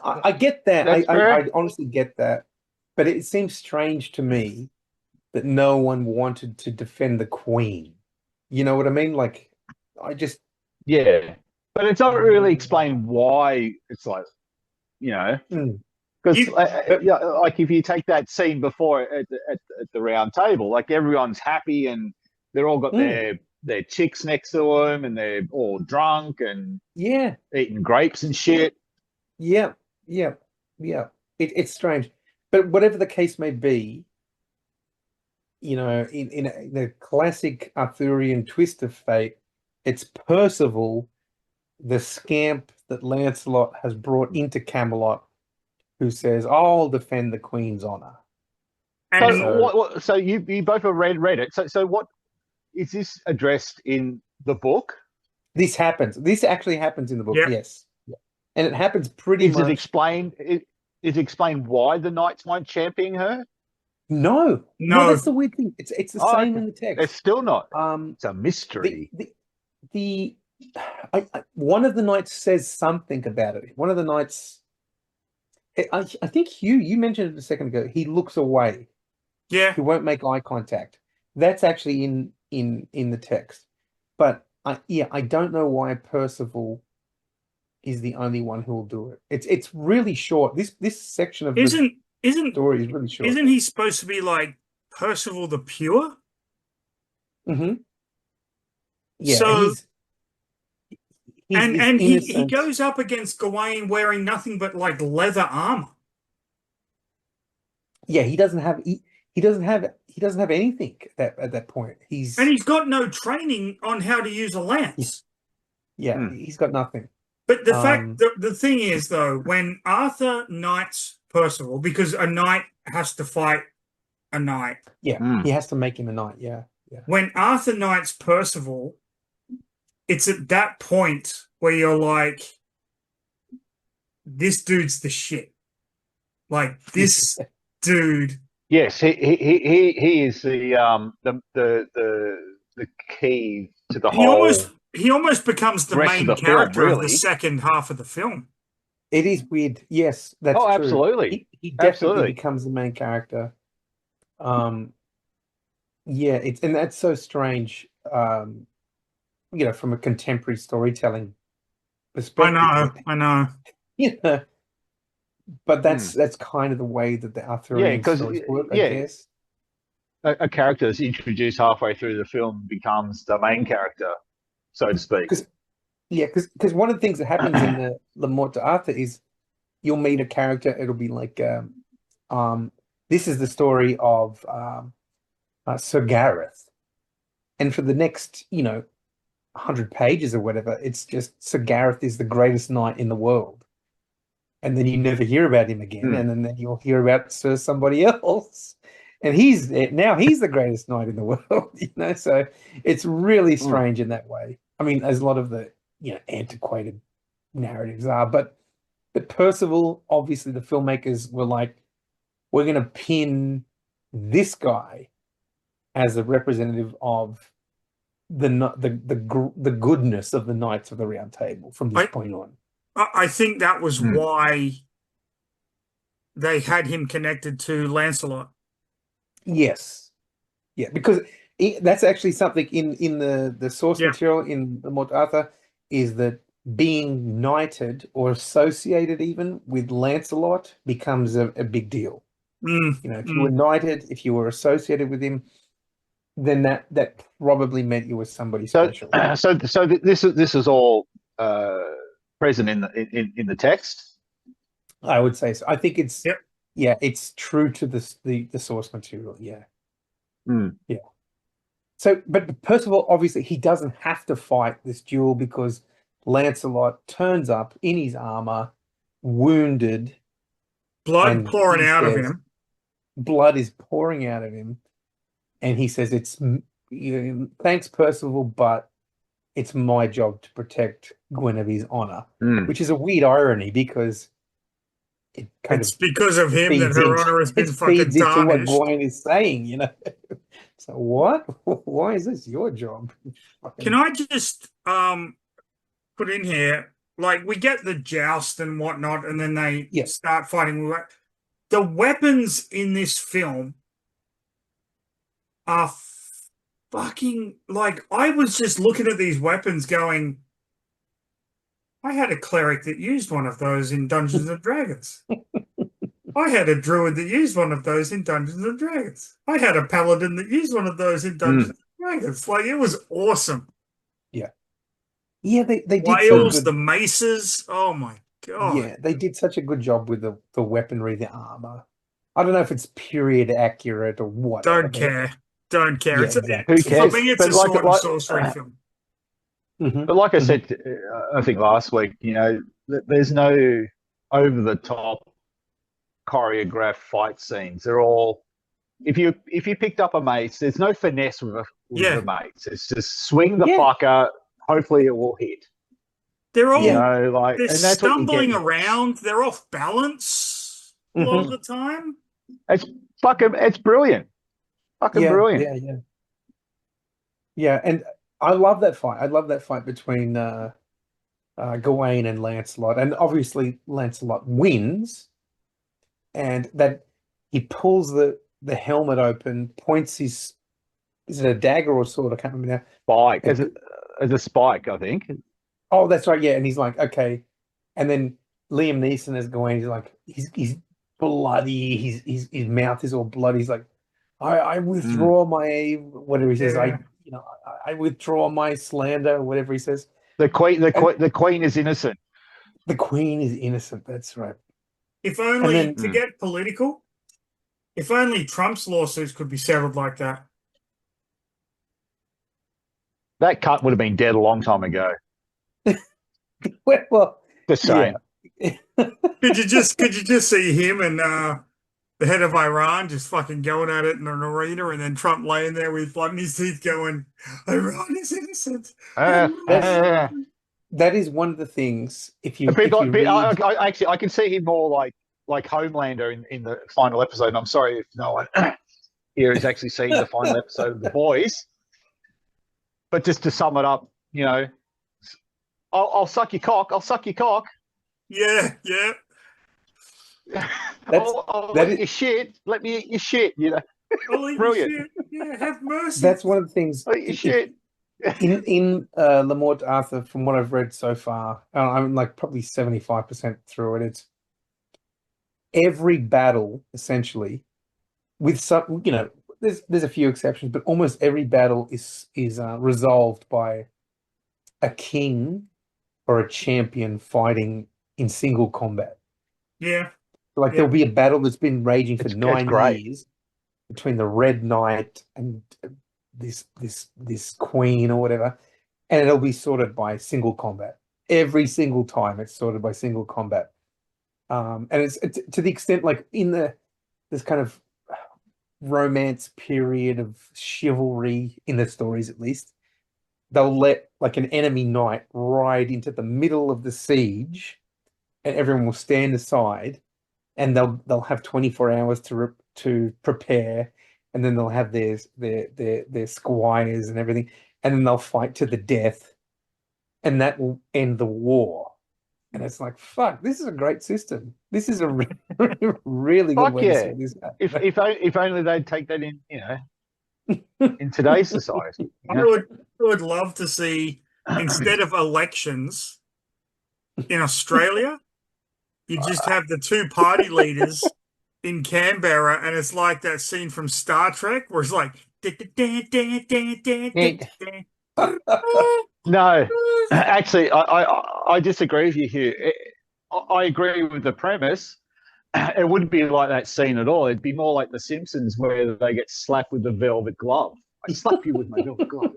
I get that. That's fair. I honestly get that. But it seems strange to me that no one wanted to defend the Queen. You know what I mean? Like, I just yeah, but it's not really explained why it's like, Mm. because You- like if you take that scene before at the round table, like everyone's happy and they're all got their chicks next to them and they're all drunk and yeah, eating grapes and shit. yeah. It's strange. But whatever the case may be, in a classic Arthurian twist of fate, it's Percival, the scamp that Lancelot has brought into Camelot, who says, "I'll defend the Queen's honor." and So you both have read it. So what is this addressed in the book? This happens. This actually happens in the book. Yeah. Yes. Yeah. And it happens pretty Is much. it explained? Is it explained why the knights weren't championing her? No. No. That's the weird thing. It's the same Okay. in the It's text. still not. Um, It's a mystery. one of the knights says something about it. One of the knights, I think Hugh, you mentioned it a second ago. He looks away. yeah, He won't make eye contact. That's actually in the text. But I don't know why Percival is the only one who will do it. It's really short. This section of the isn't story is really short. isn't he supposed to be like Percival the Pure? Mm-hmm. Yeah, So he's and he innocent. goes up against Gawain wearing nothing but like leather armor. Yeah, he doesn't have anything at that point. And he's got no training on how to use a lance. He's got nothing. But the thing is though, when Arthur knights Percival, because a knight has to fight a knight. Yeah, he has to make him a knight. Yeah. When Arthur knights Percival, it's at that point where you're like, this dude's the shit. Like this dude. Yes, he is the key to the whole. He almost becomes the rest of main the film, character of the really. second half of the film. It is weird. Yes, that's true. Absolutely. He definitely Absolutely. becomes the main character. Yeah, and that's so strange. From a contemporary storytelling perspective. I know. Yeah. But that's kind of the way that the Arthurian stories work, I guess. A character that's introduced halfway through the film becomes the main character, so to speak. Because one of the things that happens in the Le Morte d'Arthur is you'll meet a character. It'll be like, this is the story of Sir Gareth, and for the next 100 pages or whatever, it's just Sir Gareth is the greatest knight in the world, and then you never hear about him again, and then you'll hear about Sir somebody else, and he's the greatest knight in the world. So it's really strange in that way. I mean, as a lot of the antiquated narratives are, but Percival, obviously the filmmakers were like, we're going to pin this guy as a representative of the goodness of the Knights of the Round Table from this point on. I think that was why they had him connected to Lancelot. Yes, yeah, because that's actually something in the source material in the Morte Arthur, is that being knighted or associated even with Lancelot becomes a big deal. Mm, You know, if you were knighted, if you were associated with him, then that probably meant you were somebody So, special. this is all present in the text. I would say so. I think it's Yep. yeah, it's true to the source material. Yeah. Mm. Yeah. So, but Percival obviously he doesn't have to fight this duel because Lancelot turns up in his armor, wounded, blood and pouring he out of says him. blood is pouring out of him, and he says thanks Percival, but it's my job to protect Guinevere's honor, Mm. which is a weird irony because it kind It's of because of him that feeds her into honor has been it fucking feeds into what tarnished. Gawain is saying, you know. So what? Why is this your job? Can I just put in here, like, we get the joust and whatnot, and then they Yeah. start fighting. The weapons in this film are fucking, like, I was just looking at these weapons going, I had a cleric that used one of those in Dungeons and Dragons. I had a druid that used one of those in Dungeons and Dragons. I had a paladin that used one of those in Dungeons and Dragons. Like, it was awesome. Yeah. Yeah, they did so Whales, the good. maces. Oh my God. Yeah, they did such a good job with the weaponry, the armor. I don't know if it's period accurate or whatever, Don't but care. Don't care. yeah, It's exactly. Who It's for cares? just me, it's a But like sword and sorcery film. Mhm, but like I mhm. said, I think last week, you know, there's no over the top choreographed fight scenes. They're all if you picked up a mace, there's no finesse with Yeah, the mace. It's just swing the Yeah, fucker. Hopefully, it will hit. they're You yeah. all know, like, they're and that's what you get. stumbling around. They're off balance a lot of Mhm. the time. It's fucking. It's brilliant. Fucking Yeah, brilliant. yeah, yeah. Yeah, and I love that fight. I love that fight between Gawain and Lancelot. And obviously Lancelot wins, and that he pulls the helmet open, points his is it a dagger or sword? I can't remember Spike now. as a spike, I think. Oh, that's right, yeah. And he's like, okay. And then Liam Neeson as Gawain, he's like, he's bloody, his mouth is all bloody. He's like, I Mm. withdraw my whatever he says, Yeah. I withdraw my slander, whatever he says. The queen, And the queen is innocent. the queen is innocent, that's right. If And only, then to Mm. get political, if only Trump's lawsuits could be settled like that. That cut would have been dead a long time ago. well, Just yeah. saying. Could you just see him and the head of Iran just fucking going at it in an arena, and then Trump laying there with blood in his teeth going, Iran is innocent. Uh, Iran is That uh, innocent. that is one of the things a bit if like, you read actually, I can see him more like Homelander in the final episode. And I'm sorry if no one here has actually seen the final episode of The Boys, but just to sum it up, you know, I'll suck your cock. I'll suck your cock. Yeah, yeah. that's I'll that eat is your shit. Let me eat your shit. You know, I'll eat your brilliant. shit. Yeah, have mercy. that's one of the things I'll eat your if shit. in Lamort Arthur, from what I've read so far, I'm like probably 75% through it. It's every battle essentially, with some, there's a few exceptions, but almost every battle is resolved by a king or a champion fighting in single combat. Yeah, Like yeah. there'll be a battle that's been raging for It's nine great. years between the Red Knight and this queen or whatever, and it'll be sorted by single combat. Every single time it's sorted by single combat. And it's to the extent like in this kind of romance period of chivalry in the stories, at least, they'll let like an enemy knight ride into the middle of the siege, and everyone will stand aside, and they'll have 24 hours to prepare, and then they'll have their squires and everything, and then they'll fight to the death, and that will end the war. And it's like, fuck, this is a great system. This is a really good Fuck way to yeah. sort this out. If only they'd take that in, you know, in today's society. You I know? would love to see, instead of elections, in Australia, you just have the two party leaders in Canberra, and it's like that scene from Star Trek where it's like. No, actually, I disagree with you here. I agree with the premise. It wouldn't be like that scene at all. It'd be more like The Simpsons where they get slapped with the velvet glove. I slap you with my velvet glove.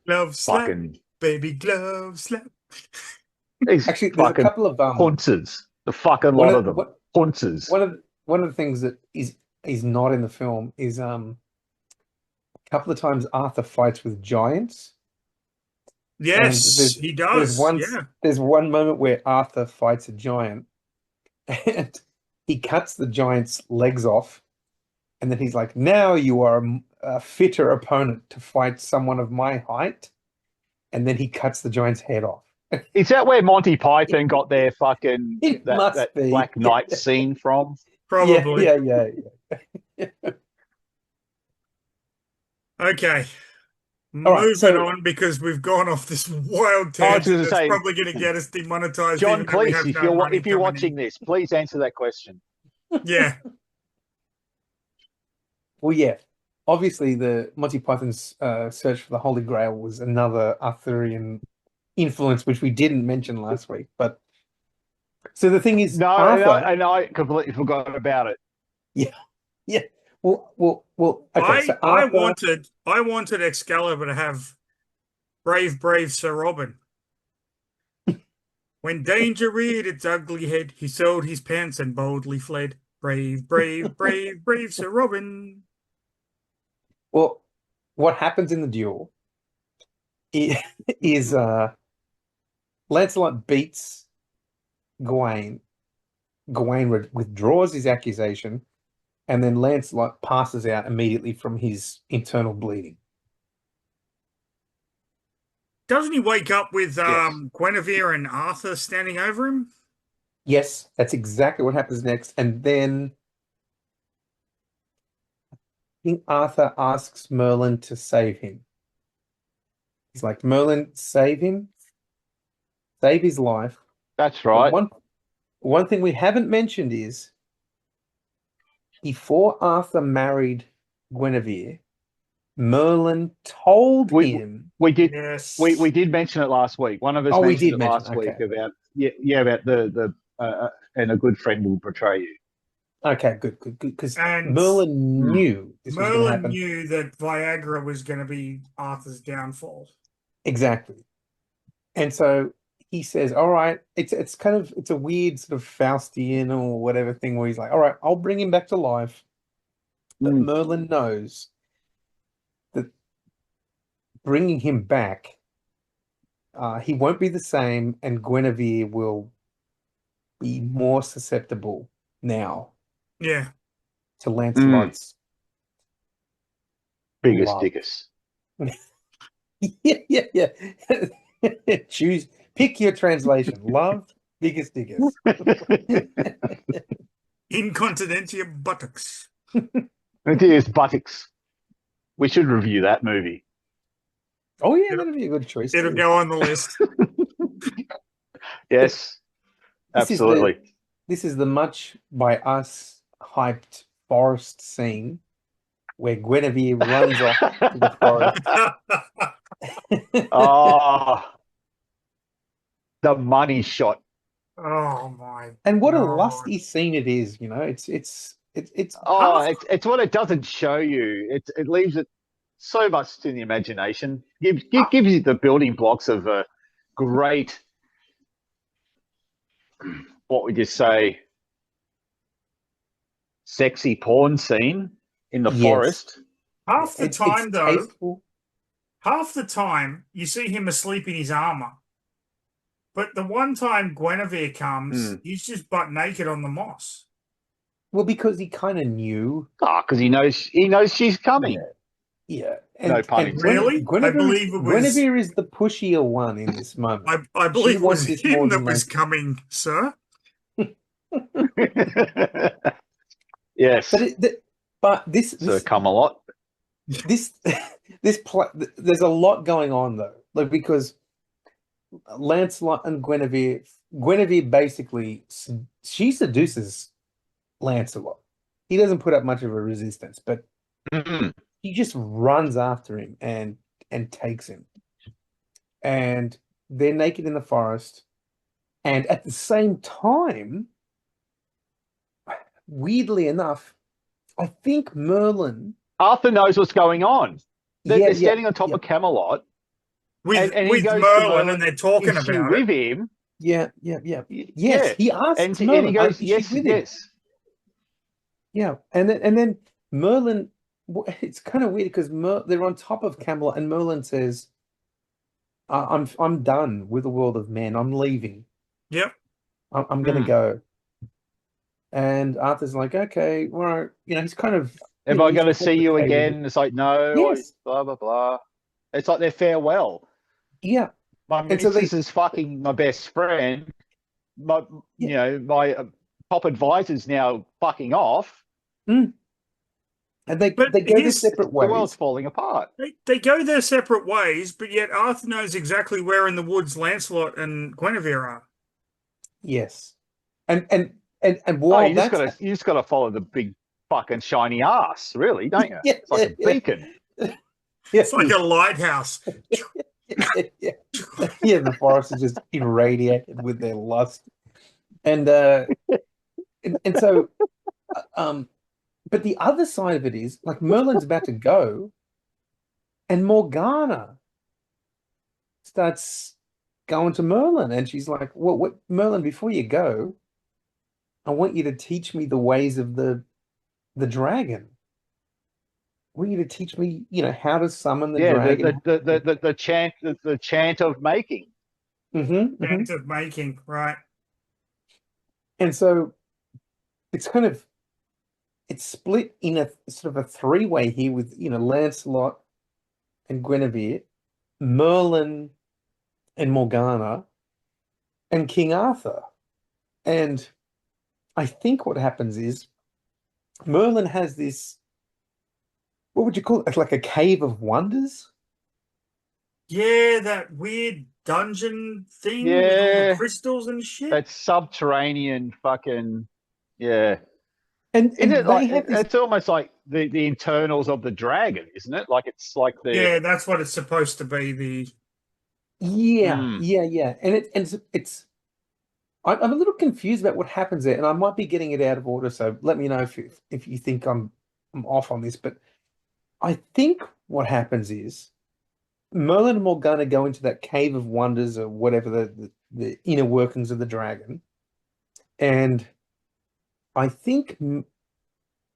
Glove slap, Fucking baby glove slap. these Actually, there's a fucking couple of punters. The fucking one lot of of them. what Punters. one of the things that is not in the film is a couple of times Arthur fights with giants. Yes, And he does. Yeah. there's one moment where Arthur fights a giant and he cuts the giant's legs off, and then he's like, now you are a fitter opponent to fight someone of my height. And then he cuts the giant's head off. Is that where Monty Python got their fucking It must that be. Black Knight scene from? Probably. Yeah. Okay. All right, Moving on, because we've gone off this wild tangent that's say, probably going to get us demonetized. John even though we Cleese, have if no money you're coming watching this, please answer that question. in. Yeah. Well, yeah. Obviously, the Monty Python's Search for the Holy Grail was another Arthurian influence, which we didn't mention last week. But so the thing is, Arthur, and I completely forgot about it. yeah. Well. Okay, so I Arthur, wanted Excalibur to have brave Sir Robin. When danger reared its ugly head, he sewed his pants and boldly fled. Brave Sir Robin. well, what happens in the duel is Lancelot beats Gawain. Gawain withdraws his accusation, and then Lancelot passes out immediately from his internal bleeding. Doesn't he wake up with Yes. Guinevere and Arthur standing over him? Yes, that's exactly what happens next. And then I think Arthur asks Merlin to save him. He's like, Merlin, save him, save his life. That's But right. one thing we haven't mentioned is before Arthur married Guinevere, Merlin told him. We did. Yes. We did mention it last week. One of us We mentioned did it mention last it, week okay. about about the and a good friend will betray you. Okay, good. Because And Merlin knew this was going to Merlin happen. knew that Viagra was going to be Arthur's downfall. Exactly. And so he says, all right, it's a weird sort of Faustian or whatever thing where he's like, all right, I'll bring him back to life. But Merlin knows that bringing him back, he won't be the same, and Guinevere will be more susceptible now Yeah. to Lancelot's Biggest love. dickus. Yeah. Pick your translation. Love, biggest diggers. Incontinentia buttocks. It is buttocks. We should review that movie. Oh yeah, that'd be a good choice. It'll too. go on the list. Yes, absolutely. This is the much by us hyped forest scene where Guinevere runs off to the forest. Oh, the money shot. Oh my! And what a God. lusty scene it is, you know. It's Oh, it's what it doesn't show you. It leaves it so much to the imagination. Gives you the building blocks of a great, what would you say, sexy porn scene in the forest. Half the time, it's though, tasteful. half the time you see him asleep in his armor. But the one time Guinevere comes, he's just butt naked on the moss. Well, because he kind of knew. Because he knows she's coming. Yeah. No pun and intended. Really? Guinevere, I believe it was. Guinevere is the pushier one in this moment. I believe it was wants this more him that than was Lancelot. coming, sir. Yes. But this Sir Camelot. there's a lot going on though, like because Lancelot and Guinevere. Guinevere basically she seduces Lancelot. He doesn't put up much of a resistance, but Mm. he just runs after him and takes him. And they're naked in the forest. And at the same time, weirdly enough, I think Merlin. Arthur knows what's going on. They're standing on top yeah, of Camelot, with and he goes Merlin, to Merlin, and they're talking is she about with it. him? yeah. Yes, Yeah. he And asks he Merlin, goes, is yes, she with him? yes. Yeah, and then Merlin. It's kind of weird because they're on top of Camelot, and Merlin says, I'm done with the world of men. I'm leaving. Yep. I'm gonna go." And Arthur's like, "Okay, all right." He's kind of, Am I he's going to see you okay with it. again? It's like, no, Yes, blah, blah, blah. It's like their farewell. yeah. My And so missus is fucking my best friend. My, yeah. my top advisor's now fucking off. Mm. And they But go their separate The world's ways. falling apart. they go their separate ways, but yet Arthur knows exactly where in the woods Lancelot and Guinevere are. Yes, and Oh, while you that's just gotta follow the big fucking shiny ass, really, don't you? yeah, It's like a beacon. It's like a lighthouse. yeah, the forest is just irradiated with their lust, and so but the other side of it is like Merlin's about to go, and Morgana starts going to Merlin, and she's like, "Well, what, Merlin? Before you go, I want you to teach me the ways of the dragon. I want you to teach me, how to summon the Yeah, dragon." the chant of making. Act of making, right? And so it's kind of it's split in a sort of a three-way here with Lancelot and Guinevere, Merlin and Morgana, and King Arthur. And I think what happens is Merlin has this, what would you call it? It's like a cave of wonders. Yeah, that weird dungeon thing with all the Yeah, crystals and shit. that subterranean fucking, yeah. And Isn't it they like have this. it's almost like the internals of the dragon, isn't it? Like it's like Yeah, that's what it's supposed to be. Yeah, Mm. yeah. And it's I'm a little confused about what happens there, and I might be getting it out of order, so let me know if you think I'm off on this. But I think what happens is Merlin and Morgana go into that cave of wonders or whatever the inner workings of the dragon, and I think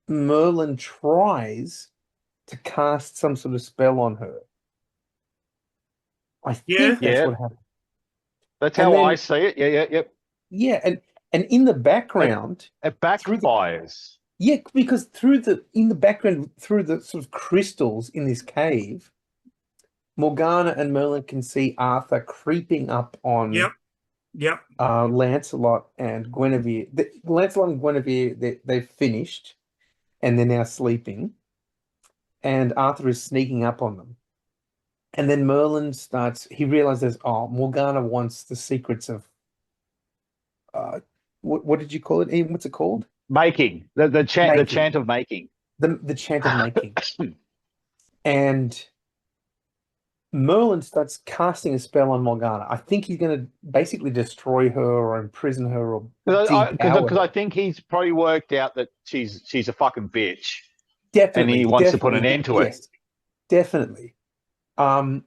Merlin tries to cast some sort of spell on her. I think that's Yeah. what happened. That's And how then- I see it. Yep. Yeah, and in the background, It backfires. yeah, because in the background, through the sort of crystals in this cave, Morgana and Merlin can see Arthur creeping up on Yep. Lancelot and Guinevere. Lancelot and Guinevere, they've finished, and they're now sleeping, and Arthur is sneaking up on them. And then Merlin he realizes, Morgana wants the secrets of, what did you call it, Ian? What's it called? Making. The chant Making. the chant of making. The chant of making. And Merlin starts casting a spell on Morgana. I think he's going to basically destroy her or imprison her or Because depower I her. think he's probably worked out that she's a fucking bitch. Definitely, and he wants to put an end to it. Yes, definitely. And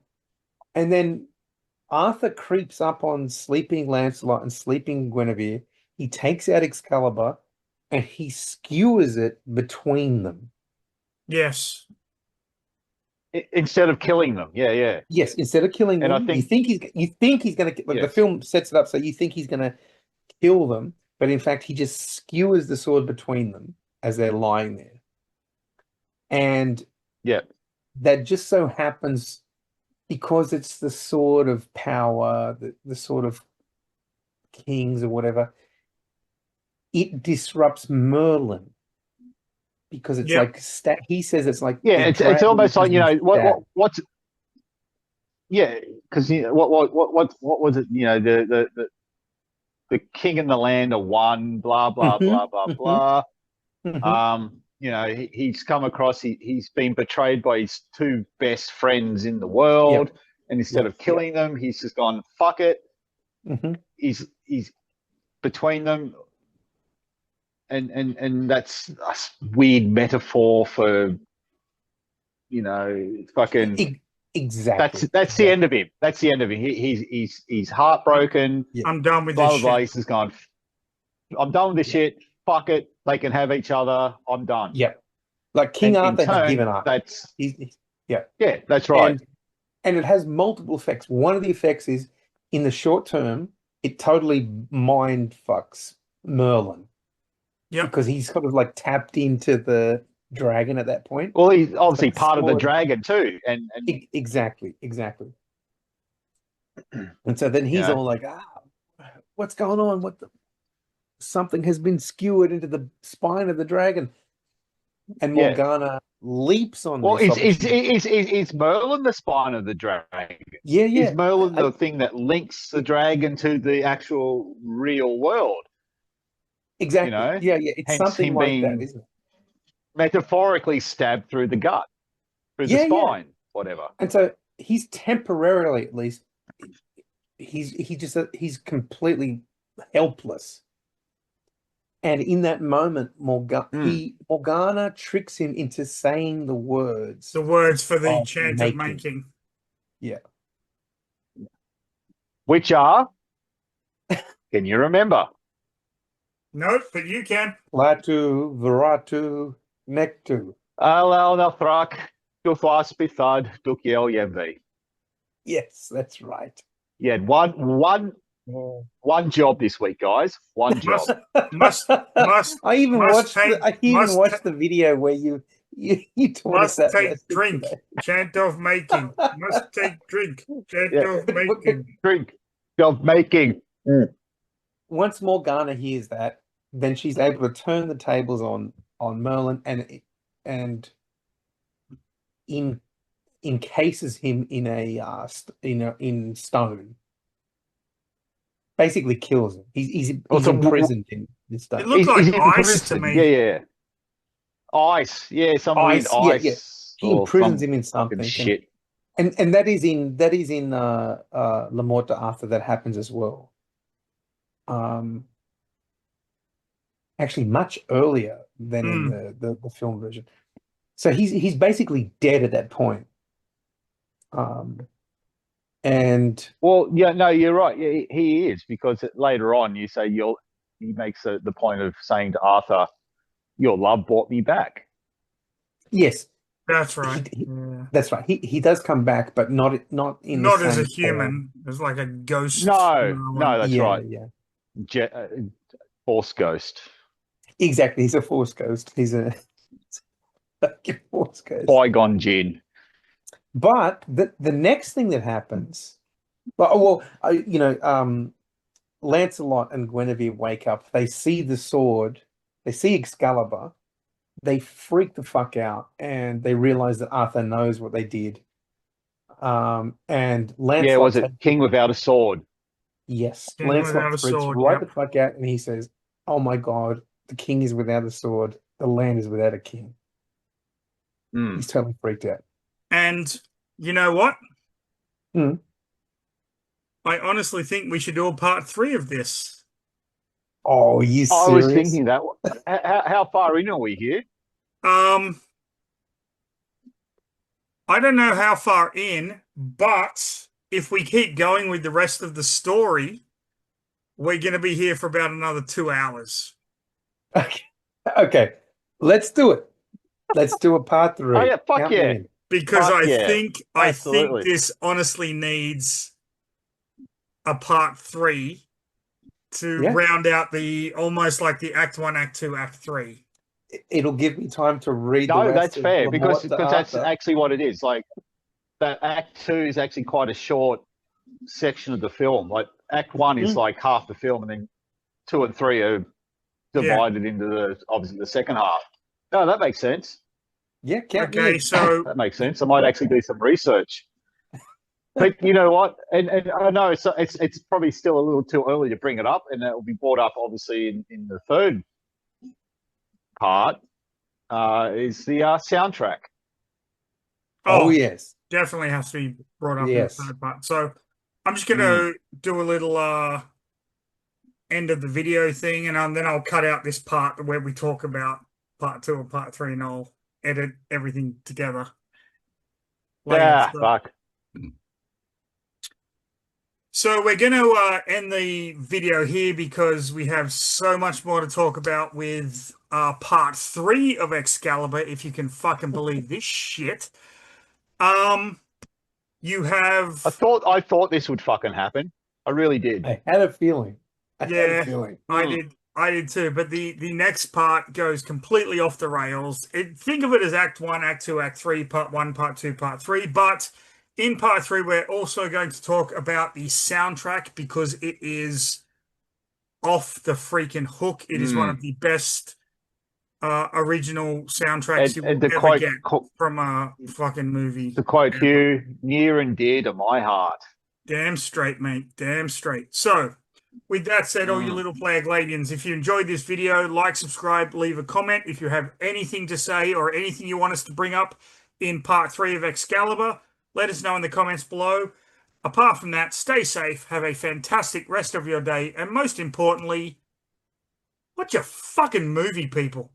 then Arthur creeps up on sleeping Lancelot and sleeping Guinevere. He takes out Excalibur and he skewers it between them. Yes. Instead of killing them. Yeah. Yes, instead of killing And I them, think- you think he's going to. The Yes. film sets it up so you think he's going to kill them, but in fact he just skewers the sword between them as they're lying there. And Yeah. that just so happens because it's the sword of power, the sword of kings or whatever. It disrupts Merlin because it's Yep. like he says it's like Yeah, the it's dragon almost like, has been stabbed. what's yeah, because what was it? You know, the king and the land are one. Blah blah blah blah blah. You know, he's come across. He's been betrayed by his two best friends in the world, Yep. and instead of killing them, he's just gone fuck it. He's between them, and that's a weird metaphor for, you know, fucking. Exactly. That's the end of him. That's the end of him. He's heartbroken. I'm done with Blah this blah blah. shit. He's just gone. I'm done with this shit. Fuck it. They can have each other. I'm done. Yep. Like King And in Arthur has turn, given up. that's Yeah. yeah, that's right. And it has multiple effects. One of the effects is in the short term, it totally mind fucks Merlin. Yep. Because he's sort of like tapped into the dragon at that point. Well, he's obviously Like part of the sword. dragon too, and Exactly. And so then he's Yeah. all like, what's going on? Something has been skewered into the spine of the dragon. And Yeah. Morgana leaps on well, this opportunity. is Merlin the spine of the dragon? Yeah. Is Merlin the thing that links the dragon to the actual real world? Exactly. You know? Yeah. It's Hence something him like being that, isn't it? metaphorically stabbed through the gut, through the spine, whatever. And so he's temporarily, at least, he's completely helpless. And in that moment, Morgana tricks him into saying the words. The words for the of chant of making. Yeah. Which are, can you remember? No, but you can. Latu, Veratu, Nectu. Alal Nathrak, Duthwas Bithad, Dukiel Yemvi. Yes, that's right. You had one job this week, guys. One job. Must I even must watched the video where you taught us must that take lesson drink. today. Chant of making. Must take drink. Chant Yeah. of making. Drink of making. Once Morgana hears that, then she's able to turn the tables on Merlin and encases him in in stone. Basically kills him. He's imprisoned in stone. It looked like He's ice to me. Yeah. Ice. Yeah, some weird ice. Yeah. He imprisons him in something. Shit. And that is in La Morte Arthur that happens as well. Actually much earlier than in the film version. So he's basically dead at that point. And well, yeah, no, you're right. Yeah, he is, because later on you say he makes the point of saying to Arthur, "Your love brought me back." Yes, that's right. That's right. He does come back, but not as a human. As like a ghost. No, that's right. Yeah, Force ghost. Exactly. He's a force ghost. He's a force ghost. Bygone Jin. But the next thing that happens, Lancelot and Guinevere wake up. They see the sword. They see Excalibur. They freak the fuck out, and they realize that Arthur knows what they did. And Lancelot, was it King Without a Sword? Yes, King Lancelot Without a freaks Sword, right yep. the fuck out, and he says, "Oh my God, the king is without a sword. The land is without a king." He's totally freaked out. And you know what? I honestly think we should do a part 3 of this. Oh, are you serious? I was thinking that. How far in are we here? I don't know how far in, but if we keep going with the rest of the story, we're going to be here for about another 2 hours. Okay. Let's do it. Let's do a part 3. Oh yeah, fuck yeah. Because Fuck I think this honestly needs a part 3 to round out the almost like the Act 1, Act 2, Act 3. It'll give me time to read the No, rest that's of fair, La because Morte that's Arthur. actually what it is. Like, that Act 2 is actually quite a short section of the film. Like, Act 1 is like half the film, and then 2 and 3 are divided into obviously the second half. No, that makes sense. Yeah, okay, so that makes sense. I might actually do some research. But you know what? And I know it's probably still a little too early to bring it up, and it will be brought up obviously in the third part. Is the soundtrack? Oh yes, definitely has to be brought up in the yes. third part. So I'm just gonna do a little end of the video thing, and then I'll cut out this part where we talk about part 2 or part 3, and I'll edit everything together later. Yeah, fuck. So we're going to end the video here because we have so much more to talk about with part 3 of Excalibur, if you can fucking believe this shit. You have... I thought this would fucking happen. I really did. I had a feeling. I did too. But the next part goes completely off the rails. Think of it as Act 1, Act 2, Act 3, Part 1, Part 2, Part 3. But in Part 3, we're also going to talk about the soundtrack because it is off the freaking hook. It is one of the best original soundtracks you will ever get from a fucking movie. To quote Hugh, near and dear to my heart. Damn straight, mate. Damn straight. So, with that said, all you little Plaguelands, if you enjoyed this video, like, subscribe, leave a comment. If you have anything to say or anything you want us to bring up in part 3 of Excalibur, let us know in the comments below. Apart from that, stay safe, have a fantastic rest of your day, and most importantly, watch your fucking movie, people.